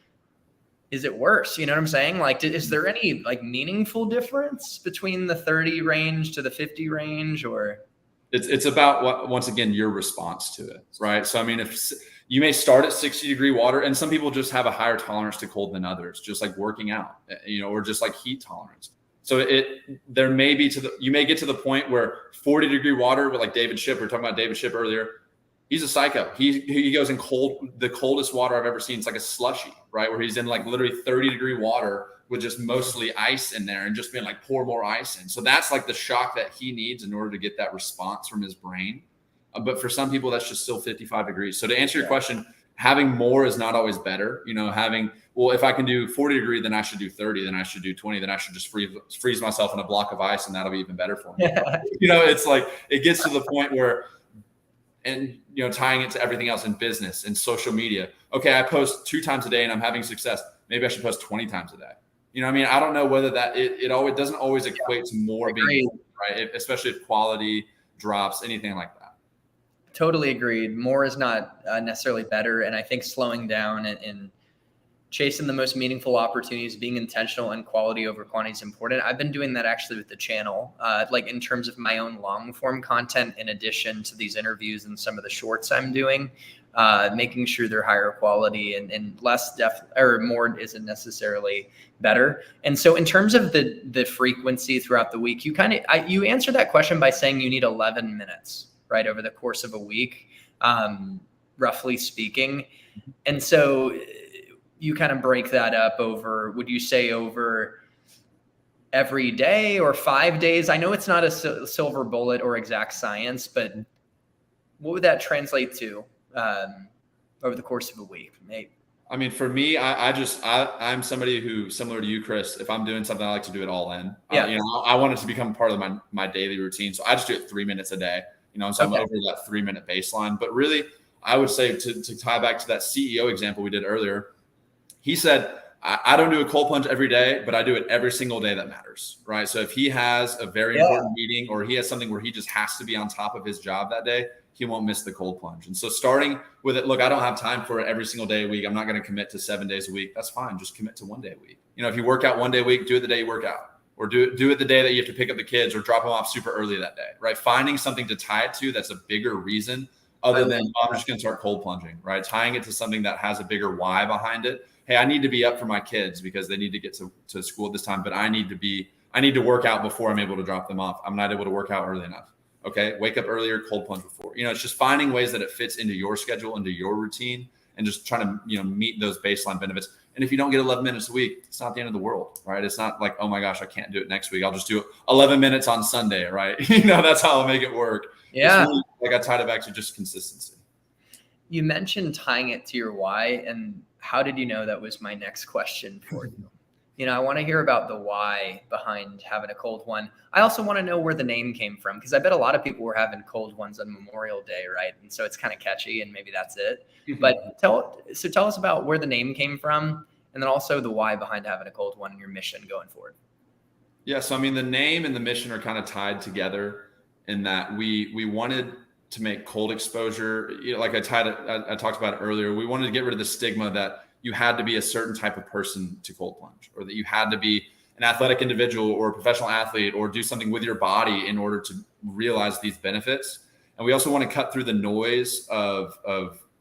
is it worse? You know what I'm saying? Like, is there any like meaningful difference between the 30 range to the 50 range? Or it's about once again, your response to it, right? So, if you may start at 60-degree water, and some people just have a higher tolerance to cold than others, just like working out, or just like heat tolerance. So you may get to the point where 40-degree water, with like David Shipp, we were talking about David Shipp earlier. He's a psycho. He goes in the coldest water I've ever seen. It's like a slushy, right? Where he's in like literally 30-degree water with just mostly ice in there, and just being like, pour more ice in. So that's like the shock that he needs in order to get that response from his brain. But for some people, that's just still 55 degrees. So to answer your question, having more is not always better. If I can do 40 degree, then I should do 30, then I should do 20, then I should just freeze myself in a block of ice, and that'll be even better for me. It's like, it gets to the point where, and tying it to everything else in business and social media. Okay, I post 2 times a day and I'm having success. Maybe I should post 20 times a day. I don't know whether that it always doesn't always equate to more being right, especially if quality drops, anything like that. Totally agreed. More is not necessarily better. And I think slowing down and chasing the most meaningful opportunities, being intentional and quality over quantity is important. I've been doing that actually with the channel, like in terms of my own long form content, in addition to these interviews and some of the shorts I'm doing, making sure they're higher quality and less or more isn't necessarily better. And so in terms of the frequency throughout the week, you answered that question by saying you need 11 minutes. Right, over the course of a week, roughly speaking. And so you kind of break that up would you say over every day or 5 days? I know it's not a silver bullet or exact science, but what would that translate to over the course of a week? Maybe. For me, I'm somebody who, similar to you, Chris, if I'm doing something, I like to do it all in. Yeah. I want it to become part of my daily routine. So I just do it 3 minutes a day. So I'm over that 3-minute baseline. But really, I would say to tie back to that CEO example we did earlier, he said, I don't do a cold plunge every day, but I do it every single day that matters, right? So if he has a very important meeting, or he has something where he just has to be on top of his job that day, he won't miss the cold plunge. And so starting with it, look, I don't have time for it every single day a week. I'm not going to commit to 7 days a week. That's fine. Just commit to 1 day a week. If you work out 1 day a week, do it the day you work out. Or do it the day that you have to pick up the kids, or drop them off super early that day, right? Finding something to tie it to that's a bigger reason other than, I'm just going to start cold plunging, right? Tying it to something that has a bigger why behind it. Hey, I need to be up for my kids because they need to get to school at this time, but I need to work out before I'm able to drop them off. I'm not able to work out early enough. Okay, wake up earlier, cold plunge before. It's just finding ways that it fits into your schedule, into your routine, and just trying to meet those baseline benefits. And if you don't get 11 minutes a week, it's not the end of the world, right? It's not like, oh my gosh, I can't do it next week. I'll just do 11 minutes on Sunday, right? That's how I'll make it work. Yeah. It's really, like I tied it back to just consistency. You mentioned tying it to your why, and how did you know that was my next question for you? I want to hear about the why behind Having a Cold One. I also want to know where the name came from, because I bet a lot of people were having cold ones on Memorial Day, right? And so it's kind of catchy, and maybe that's it. But tell us about where the name came from, and then also the why behind Having a Cold One and your mission going forward. Yeah, so I mean, the name and the mission are kind of tied together in that we wanted to make cold exposure, like I talked about it earlier. We wanted to get rid of the stigma that you had to be a certain type of person to cold plunge, or that you had to be an athletic individual or a professional athlete or do something with your body in order to realize these benefits. And we also want to cut through the noise of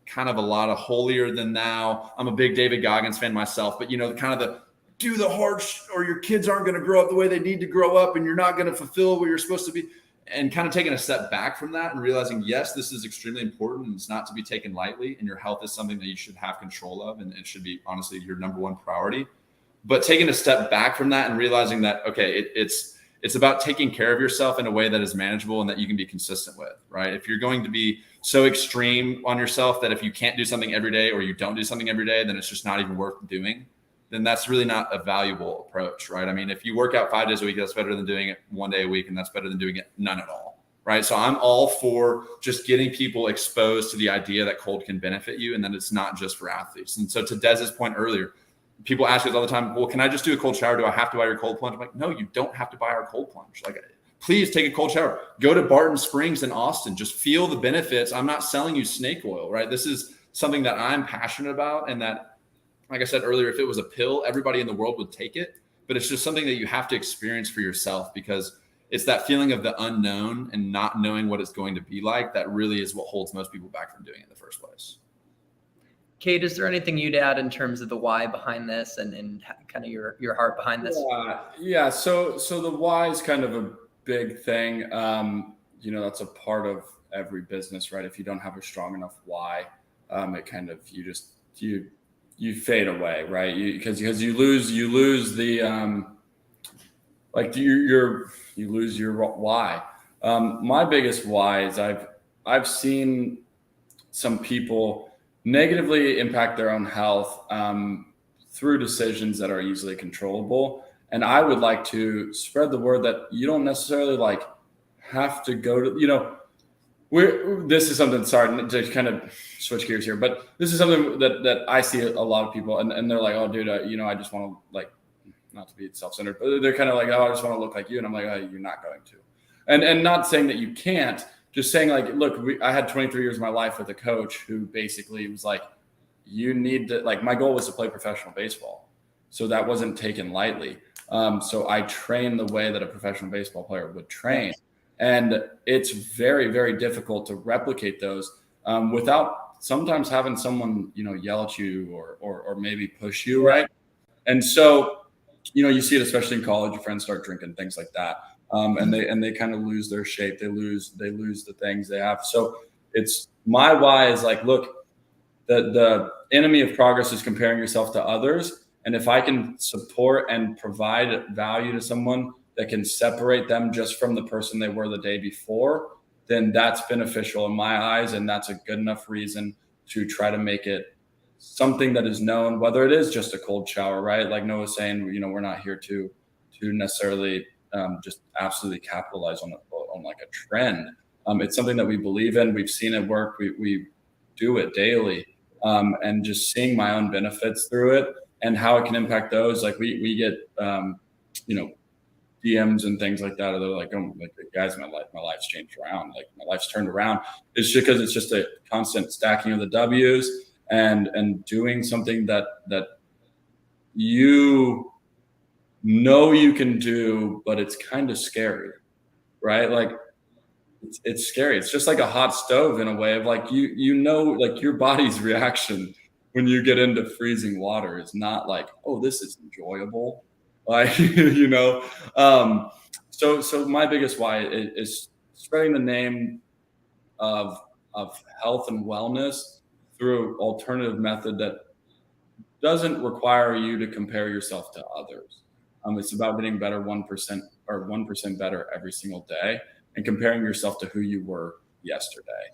kind of a lot of holier than thou. I'm a big David Goggins fan myself, but kind of the do the hard or your kids aren't going to grow up the way they need to grow up, and you're not going to fulfill what you're supposed to be. And kind of taking a step back from that and realizing, yes, this is extremely important and it's not to be taken lightly. And your health is something that you should have control of. And it should be honestly your number one priority. But taking a step back from that and realizing that, okay, it's about taking care of yourself in a way that is manageable and that you can be consistent with, right? If you're going to be so extreme on yourself that if you can't do something every day or you don't do something every day, then it's just not even worth doing, then that's really not a valuable approach, right? I mean, if you work out 5 days a week, that's better than doing it 1 day a week, and that's better than doing it none at all, right? So I'm all for just getting people exposed to the idea that cold can benefit you and that it's not just for athletes. And so to Dez's point earlier, people ask us all the time, well, can I just do a cold shower? Do I have to buy your cold plunge? I'm like, no, you don't have to buy our cold plunge. Like, please take a cold shower. Go to Barton Springs in Austin. Just feel the benefits. I'm not selling you snake oil, right? This is something that I'm passionate about, and that, like I said earlier, if it was a pill, everybody in the world would take it. But it's just something that you have to experience for yourself, because it's that feeling of the unknown and not knowing what it's going to be like that really is what holds most people back from doing it in the first place. Kate, is there anything you'd add in terms of the why behind this and kind of your heart behind this? Yeah. So the why is kind of a big thing. That's a part of every business, right? If you don't have a strong enough why, it kind of, you fade away, right? Because you lose the you lose your why. My biggest why is I've seen some people negatively impact their own health through decisions that are easily controllable, and I would like to spread the word that you don't necessarily have to go to this is something, sorry to kind of switch gears here, but this is something that I see a lot of people, and they're like, oh, dude, I just want to, not to be self-centered, but they're kind of like, oh, I just want to look like you. And I'm like, oh, you're not going to. And not saying that you can't, just saying look, I had 23 years of my life with a coach who basically was like, you need to, my goal was to play professional baseball. So that wasn't taken lightly. So I trained the way that a professional baseball player would train. And it's very, very difficult to replicate those without sometimes having someone, yell at you or maybe push you, right? And so, you see it especially in college. Your friends start drinking, things like that, and they kind of lose their shape. They lose the things they have. So it's my why is look, the enemy of progress is comparing yourself to others, and if I can support and provide value to someone that can separate them just from the person they were the day before, then that's beneficial in my eyes. And that's a good enough reason to try to make it something that is known, whether it is just a cold shower, right? Like Noah was saying, we're not here to necessarily just absolutely capitalize on a trend. It's something that we believe in. We've seen it work. We do it daily. And just seeing my own benefits through it and how it can impact those. We get, DMs and things like that. They're like, oh, guys, my life's changed around. My life's turned around. It's just because it's just a constant stacking of the W's and doing something that you can do, but it's kind of scary, right? It's scary. It's just like a hot stove in a way of your body's reaction when you get into freezing water is not oh, this is enjoyable. So my biggest why is spreading the name of health and wellness through alternative method that doesn't require you to compare yourself to others. It's about getting better 1% or 1% better every single day and comparing yourself to who you were yesterday,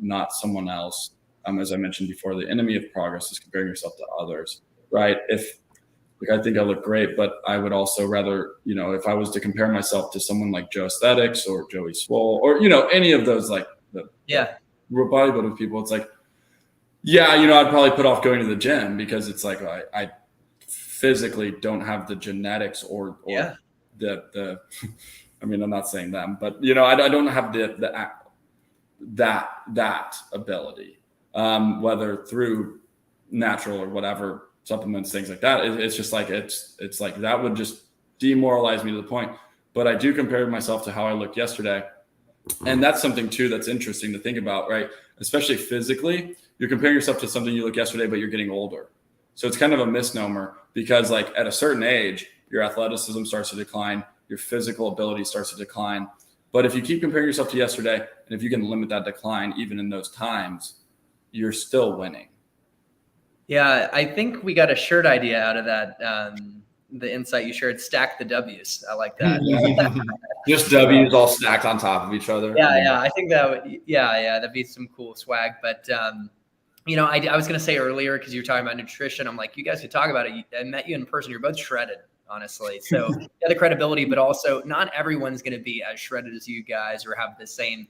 not someone else. As I mentioned before, the enemy of progress is comparing yourself to others, right? I think I look great, but I would also rather, if I was to compare myself to someone like Joe Aesthetics or Joey Swole or, any of those like the bodybuilding people, it's like, I'd probably put off going to the gym because it's like I physically don't have the genetics or the I mean, I'm not saying them, but I don't have that ability, whether through natural or whatever supplements, things like that. It's just like it's like that would just demoralize me to the point. But I do compare myself to how I looked yesterday, and that's something too that's interesting to think about, right? Especially physically, you're comparing yourself to something you look yesterday, but you're getting older. So it's kind of a misnomer because like at a certain age, your athleticism starts to decline, your physical ability starts to decline. But if you keep comparing yourself to yesterday, and if you can limit that decline, even in those times, you're still winning. Yeah, I think we got a shirt idea out of that. The insight you shared, stack the W's. I like that. Just W's all stacked on top of each other. Yeah. I think that would, that'd be some cool swag. But, I was going to say earlier, because you were talking about nutrition, I'm like, you guys could talk about it. I met you in person. You're both shredded, honestly. So the credibility, but also not everyone's going to be as shredded as you guys or have the same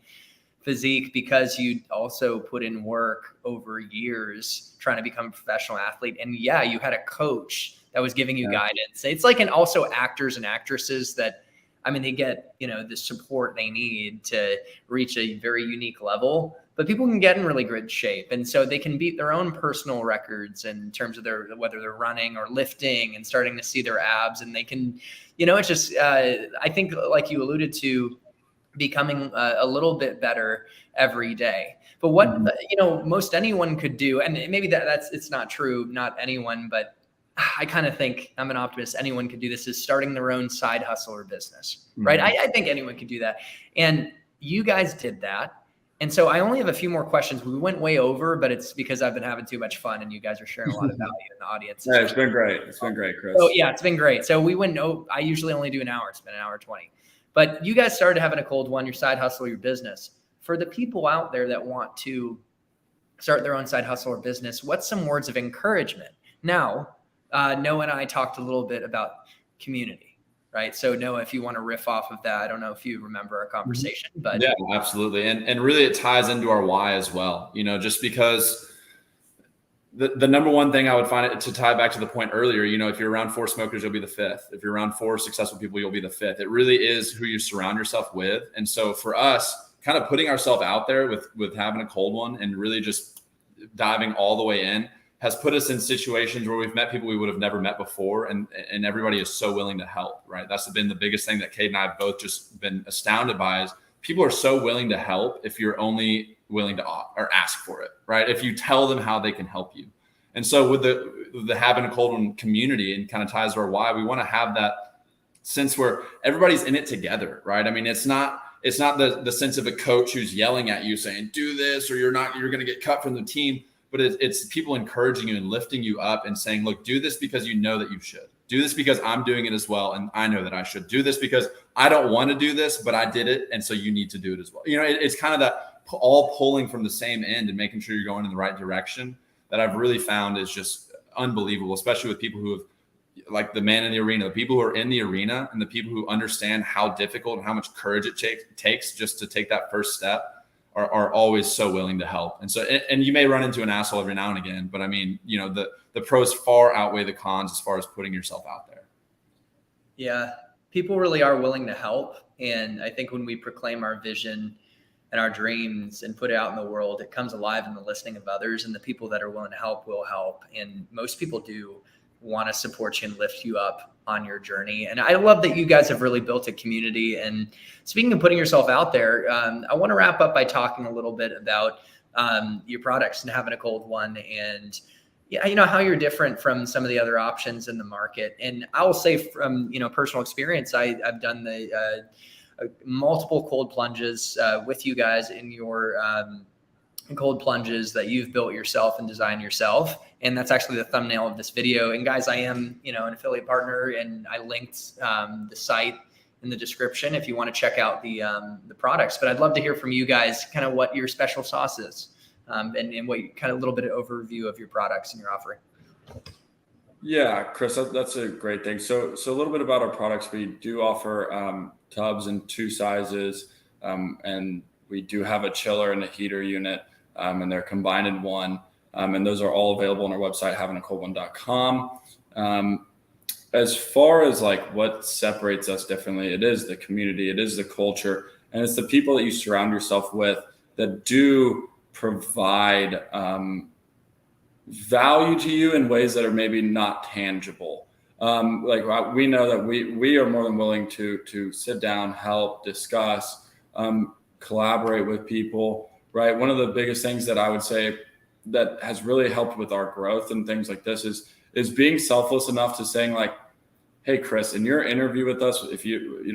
physique because you also put in work over years trying to become a professional athlete. And you had a coach that was giving you guidance. It's like, and also actors and actresses that, they get, the support they need to reach a very unique level, but people can get in really good shape. And so they can beat their own personal records in terms of whether they're running or lifting and starting to see their abs. And they can, it's just, I think like you alluded to, becoming a little bit better every day. But what, most anyone could do, and maybe it's not true, not anyone, but I kind of think, I'm an optimist, anyone could do this, is starting their own side hustle or business, right? I think anyone could do that. And you guys did that. And so I only have a few more questions. We went way over, but it's because I've been having too much fun and you guys are sharing a lot of value in the audience. Yeah, it's been great. It's been great, Chris. So it's been great. So we went, I usually only do an hour. It's been an hour 20. But you guys started Having a Cold One, your side hustle, your business. For the people out there that want to start their own side hustle or business, what's some words of encouragement? Now, Noah and I talked a little bit about community, right? So Noah, if you want to riff off of that, I don't know if you remember our conversation, but yeah, absolutely. And really it ties into our why as well, just because the number one thing I would find it to tie back to the point earlier, if you're around 4 smokers, you'll be the 5th. If you're around 4 successful people, you'll be the 5th. It really is who you surround yourself with. And so for us, kind of putting ourselves out there with Having a Cold One and really just diving all the way in has put us in situations where we've met people we would have never met before. And everybody is so willing to help, right? That's been the biggest thing that Kate and I have both just been astounded by is people are so willing to help if you're only willing to or ask for it, right? If you tell them how they can help you. And so with the Having a Cold One community, and kind of ties to our why, we want to have that sense where everybody's in it together, right? It's not the sense of a coach who's yelling at you saying, do this, or you're going to get cut from the team. But it's people encouraging you and lifting you up and saying, look, do this because you know that you should. Do this because I'm doing it as well. And I know that I should. Do this because I don't want to do this, but I did it. And so you need to do it as well. It's kind of that all pulling from the same end and making sure you're going in the right direction that I've really found is just unbelievable, especially with people who have, like the man in the arena, the people who are in the arena and the people who understand how difficult and how much courage it takes just to take that first step. Are always so willing to help. And so, and you may run into an asshole every now and again, but the pros far outweigh the cons as far as putting yourself out there. Yeah, people really are willing to help. And I think when we proclaim our vision and our dreams and put it out in the world, it comes alive in the listening of others, and the people that are willing to help will help. And most people do want to support you and lift you up on your journey. And I love that you guys have really built a community. And speaking of putting yourself out there, I want to wrap up by talking a little bit about your products and Having a Cold One, and how you're different from some of the other options in the market. And I will say from personal experience, I've done the multiple cold plunges with you guys in your cold plunges that you've built yourself and designed yourself. And that's actually the thumbnail of this video. And guys, I am, an affiliate partner, and I linked the site in the description if you want to check out the products. But I'd love to hear from you guys kind of what your special sauce is, and what kind of a little bit of overview of your products and your offering. Yeah, Chris, that's a great thing. So a little bit about our products. We do offer tubs in 2 sizes, and we do have a chiller and a heater unit, and they're combined in one. And those are all available on our website, havinacoldone.com. As far as like what separates us differently, it is the community, it is the culture, and it's the people that you surround yourself with that do provide value to you in ways that are maybe not tangible. Like we know that we are more than willing to sit down, help, discuss, collaborate with people, right? One of the biggest things that I would say that has really helped with our growth and things like this is being selfless enough to saying like, hey, Chris, in your interview with us, if you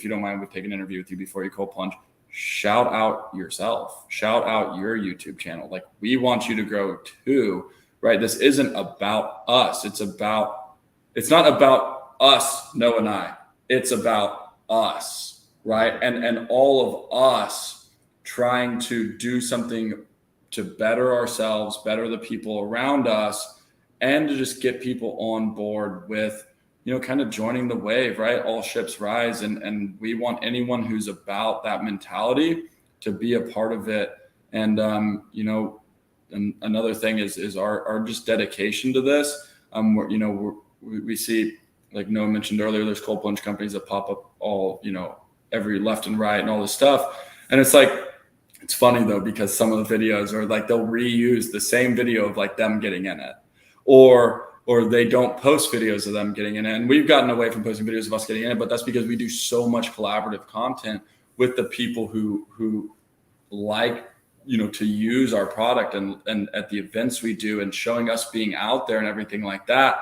don't mind, we'll take an interview with you before you cold plunge. Shout out yourself, shout out your YouTube channel. Like, we want you to grow too, right? This isn't about us. It's not about us, Noah and I. It's about us, right? And all of us trying to do something to better ourselves, better the people around us, and to just get people on board with, kind of joining the wave, right? All ships rise. And we want anyone who's about that mentality to be a part of it. And, and another thing is our just dedication to this. We see, like Noah mentioned earlier, there's cold plunge companies that pop up all, every left and right and all this stuff. And it's like, it's funny though, because some of the videos are like, they'll reuse the same video of like them getting in it, or they don't post videos of them getting in it. And we've gotten away from posting videos of us getting in it, but that's because we do so much collaborative content with the people who like, to use our product and at the events we do, and showing us being out there and everything like that.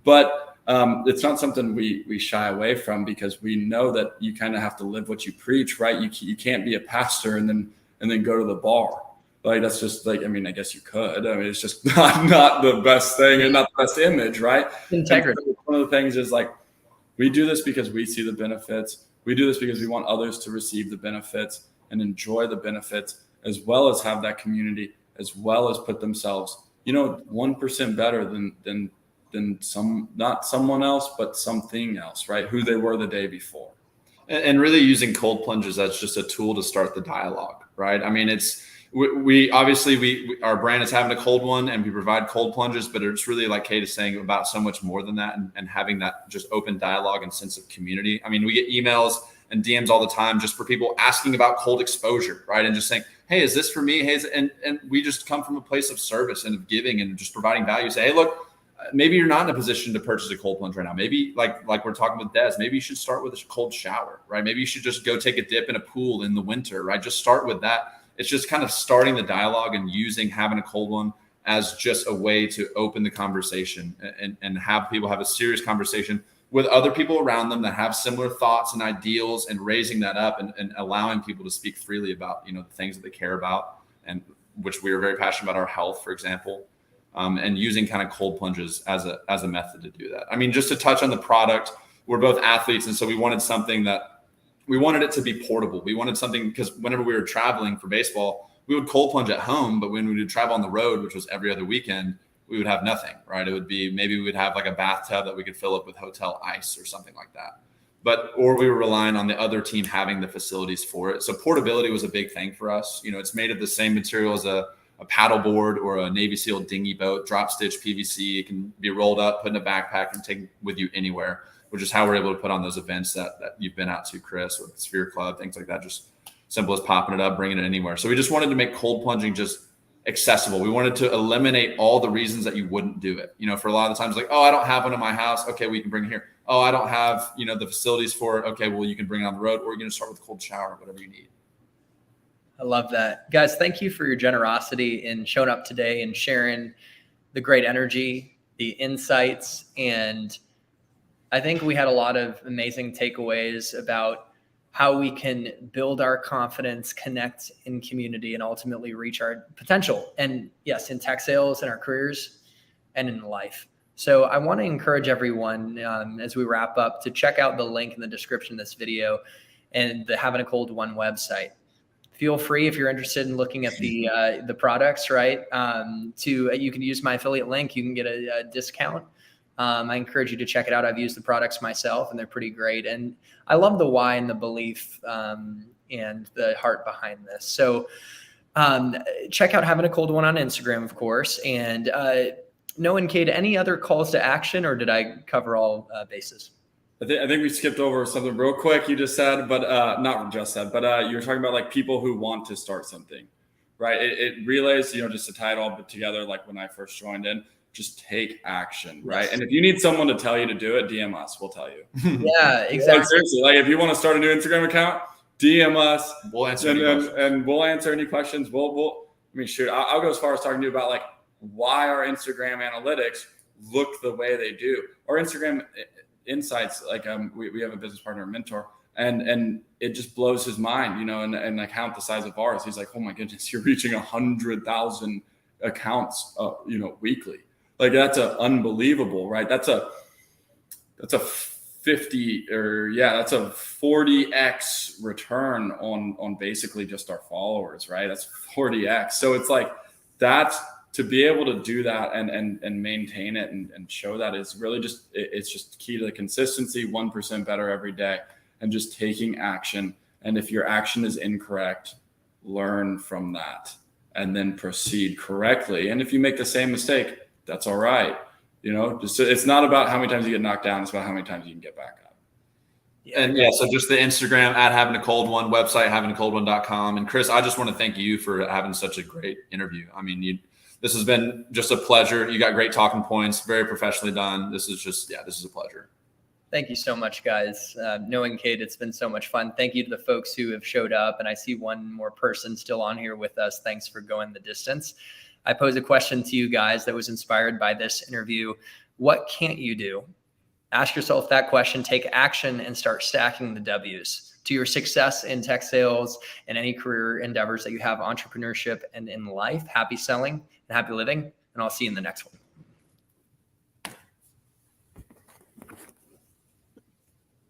But it's not something we shy away from, because we know that you kind of have to live what you preach, right? You can't be a pastor and then go to the bar. Like, that's just like, I guess you could. It's just not the best thing and not the best image, right? Integrity. So one of the things is like, we do this because we see the benefits. We do this because we want others to receive the benefits and enjoy the benefits, as well as have that community, as well as put themselves, 1% better than not someone else, but something else, right? Who they were the day before. And really using cold plunges as just a tool to start the dialogue, right? We obviously our brand is Havin A Cold One, and we provide cold plunges, but it's really, like Kate is saying, about so much more than that, and having that just open dialogue and sense of community. We get emails and DMs all the time just for people asking about cold exposure, right? And just saying, hey, is this for me? Hey, and we just come from a place of service and of giving and just providing value. Say, hey, look, maybe you're not in a position to purchase a cold plunge right now. Maybe like we're talking with Des, maybe you should start with a cold shower, right? Maybe you should just go take a dip in a pool in the winter, right? Just start with that. It's just kind of starting the dialogue and using Havin A Cold One as just a way to open the conversation and have people have a serious conversation with other people around them that have similar thoughts and ideals, and raising that up and allowing people to speak freely about, the things that they care about, and which we are very passionate about, our health, for example, and using kind of cold plunges as a method to do that. Just to touch on the product, we're both athletes. And so we wanted it to be portable. We wanted something, because whenever we were traveling for baseball, we would cold plunge at home, but when we would travel on the road, which was every other weekend, we would have nothing, right? It would be, maybe we would have like a bathtub that we could fill up with hotel ice or something like that. Or we were relying on the other team having the facilities for it. So portability was a big thing for us. It's made of the same material as a paddle board or a Navy SEAL dinghy boat, drop stitch PVC. It can be rolled up, put in a backpack, and take with you anywhere, which is how we're able to put on those events that you've been out to, Chris, or the Sphere Club, things like that. Just simple as popping it up, bringing it anywhere. So we just wanted to make cold plunging just accessible. We wanted to eliminate all the reasons that you wouldn't do it. For a lot of the times, like, oh, I don't have one in my house. Okay, well, you can bring it here. Oh, I don't have, the facilities for it. Okay, well, you can bring it on the road, or you're going to start with a cold shower, whatever you need. I love that. Guys, thank you for your generosity in showing up today and sharing the great energy, the insights. And I think we had a lot of amazing takeaways about how we can build our confidence, connect in community, and ultimately reach our potential. And yes, in tech sales, in our careers, and in life. So I want to encourage everyone as we wrap up to check out the link in the description of this video and the Havin A Cold One website. Feel free, if you're interested in looking at the products, right? You can use my affiliate link. You can get a discount. I encourage you to check it out. I've used the products myself, and they're pretty great. And I love the why and the belief and the heart behind this. So check out Havin A Cold One on Instagram, of course. And Noah and Cade, any other calls to action, or did I cover all bases? I think we skipped over something real quick you just said, but not just said, but you were talking about like people who want to start something, right? It relays, just to tie it all together, like when I first joined in, just take action, right? Yes. And if you need someone to tell you to do it, DM us, we'll tell you. Yeah, exactly. Like, seriously, like if you want to start a new Instagram account, DM us. We'll answer and we'll answer any questions. I'll go as far as talking to you about like why our Instagram analytics look the way they do. Our Instagram insights, like we have a business partner, a mentor, and it just blows his mind, and like count the size of ours. He's like, oh my goodness, you're reaching 100,000 accounts, weekly. Like that's unbelievable, right? That's a 40x return on basically just our followers, right? That's 40x. So it's like that's to be able to do that and maintain it and show that is really it's just key to the consistency, 1% better every day, and just taking action. And if your action is incorrect, learn from that and then proceed correctly. And if you make the same mistake, that's all right. It's not about how many times you get knocked down. It's about how many times you can get back up. So just the Instagram at Havin A Cold One, website, havinacoldone.com. And Chris, I just want to thank you for having such a great interview. I mean, this has been just a pleasure. You got great talking points, very professionally done. This is a pleasure. Thank you so much, guys. Noah and Cade, it's been so much fun. Thank you to the folks who have showed up. And I see one more person still on here with us. Thanks for going the distance. I pose a question to you guys that was inspired by this interview. What can't you do? Ask yourself that question, take action, and start stacking the W's to your success in tech sales and any career endeavors that you have, entrepreneurship and in life. Happy selling and happy living. And I'll see you in the next one.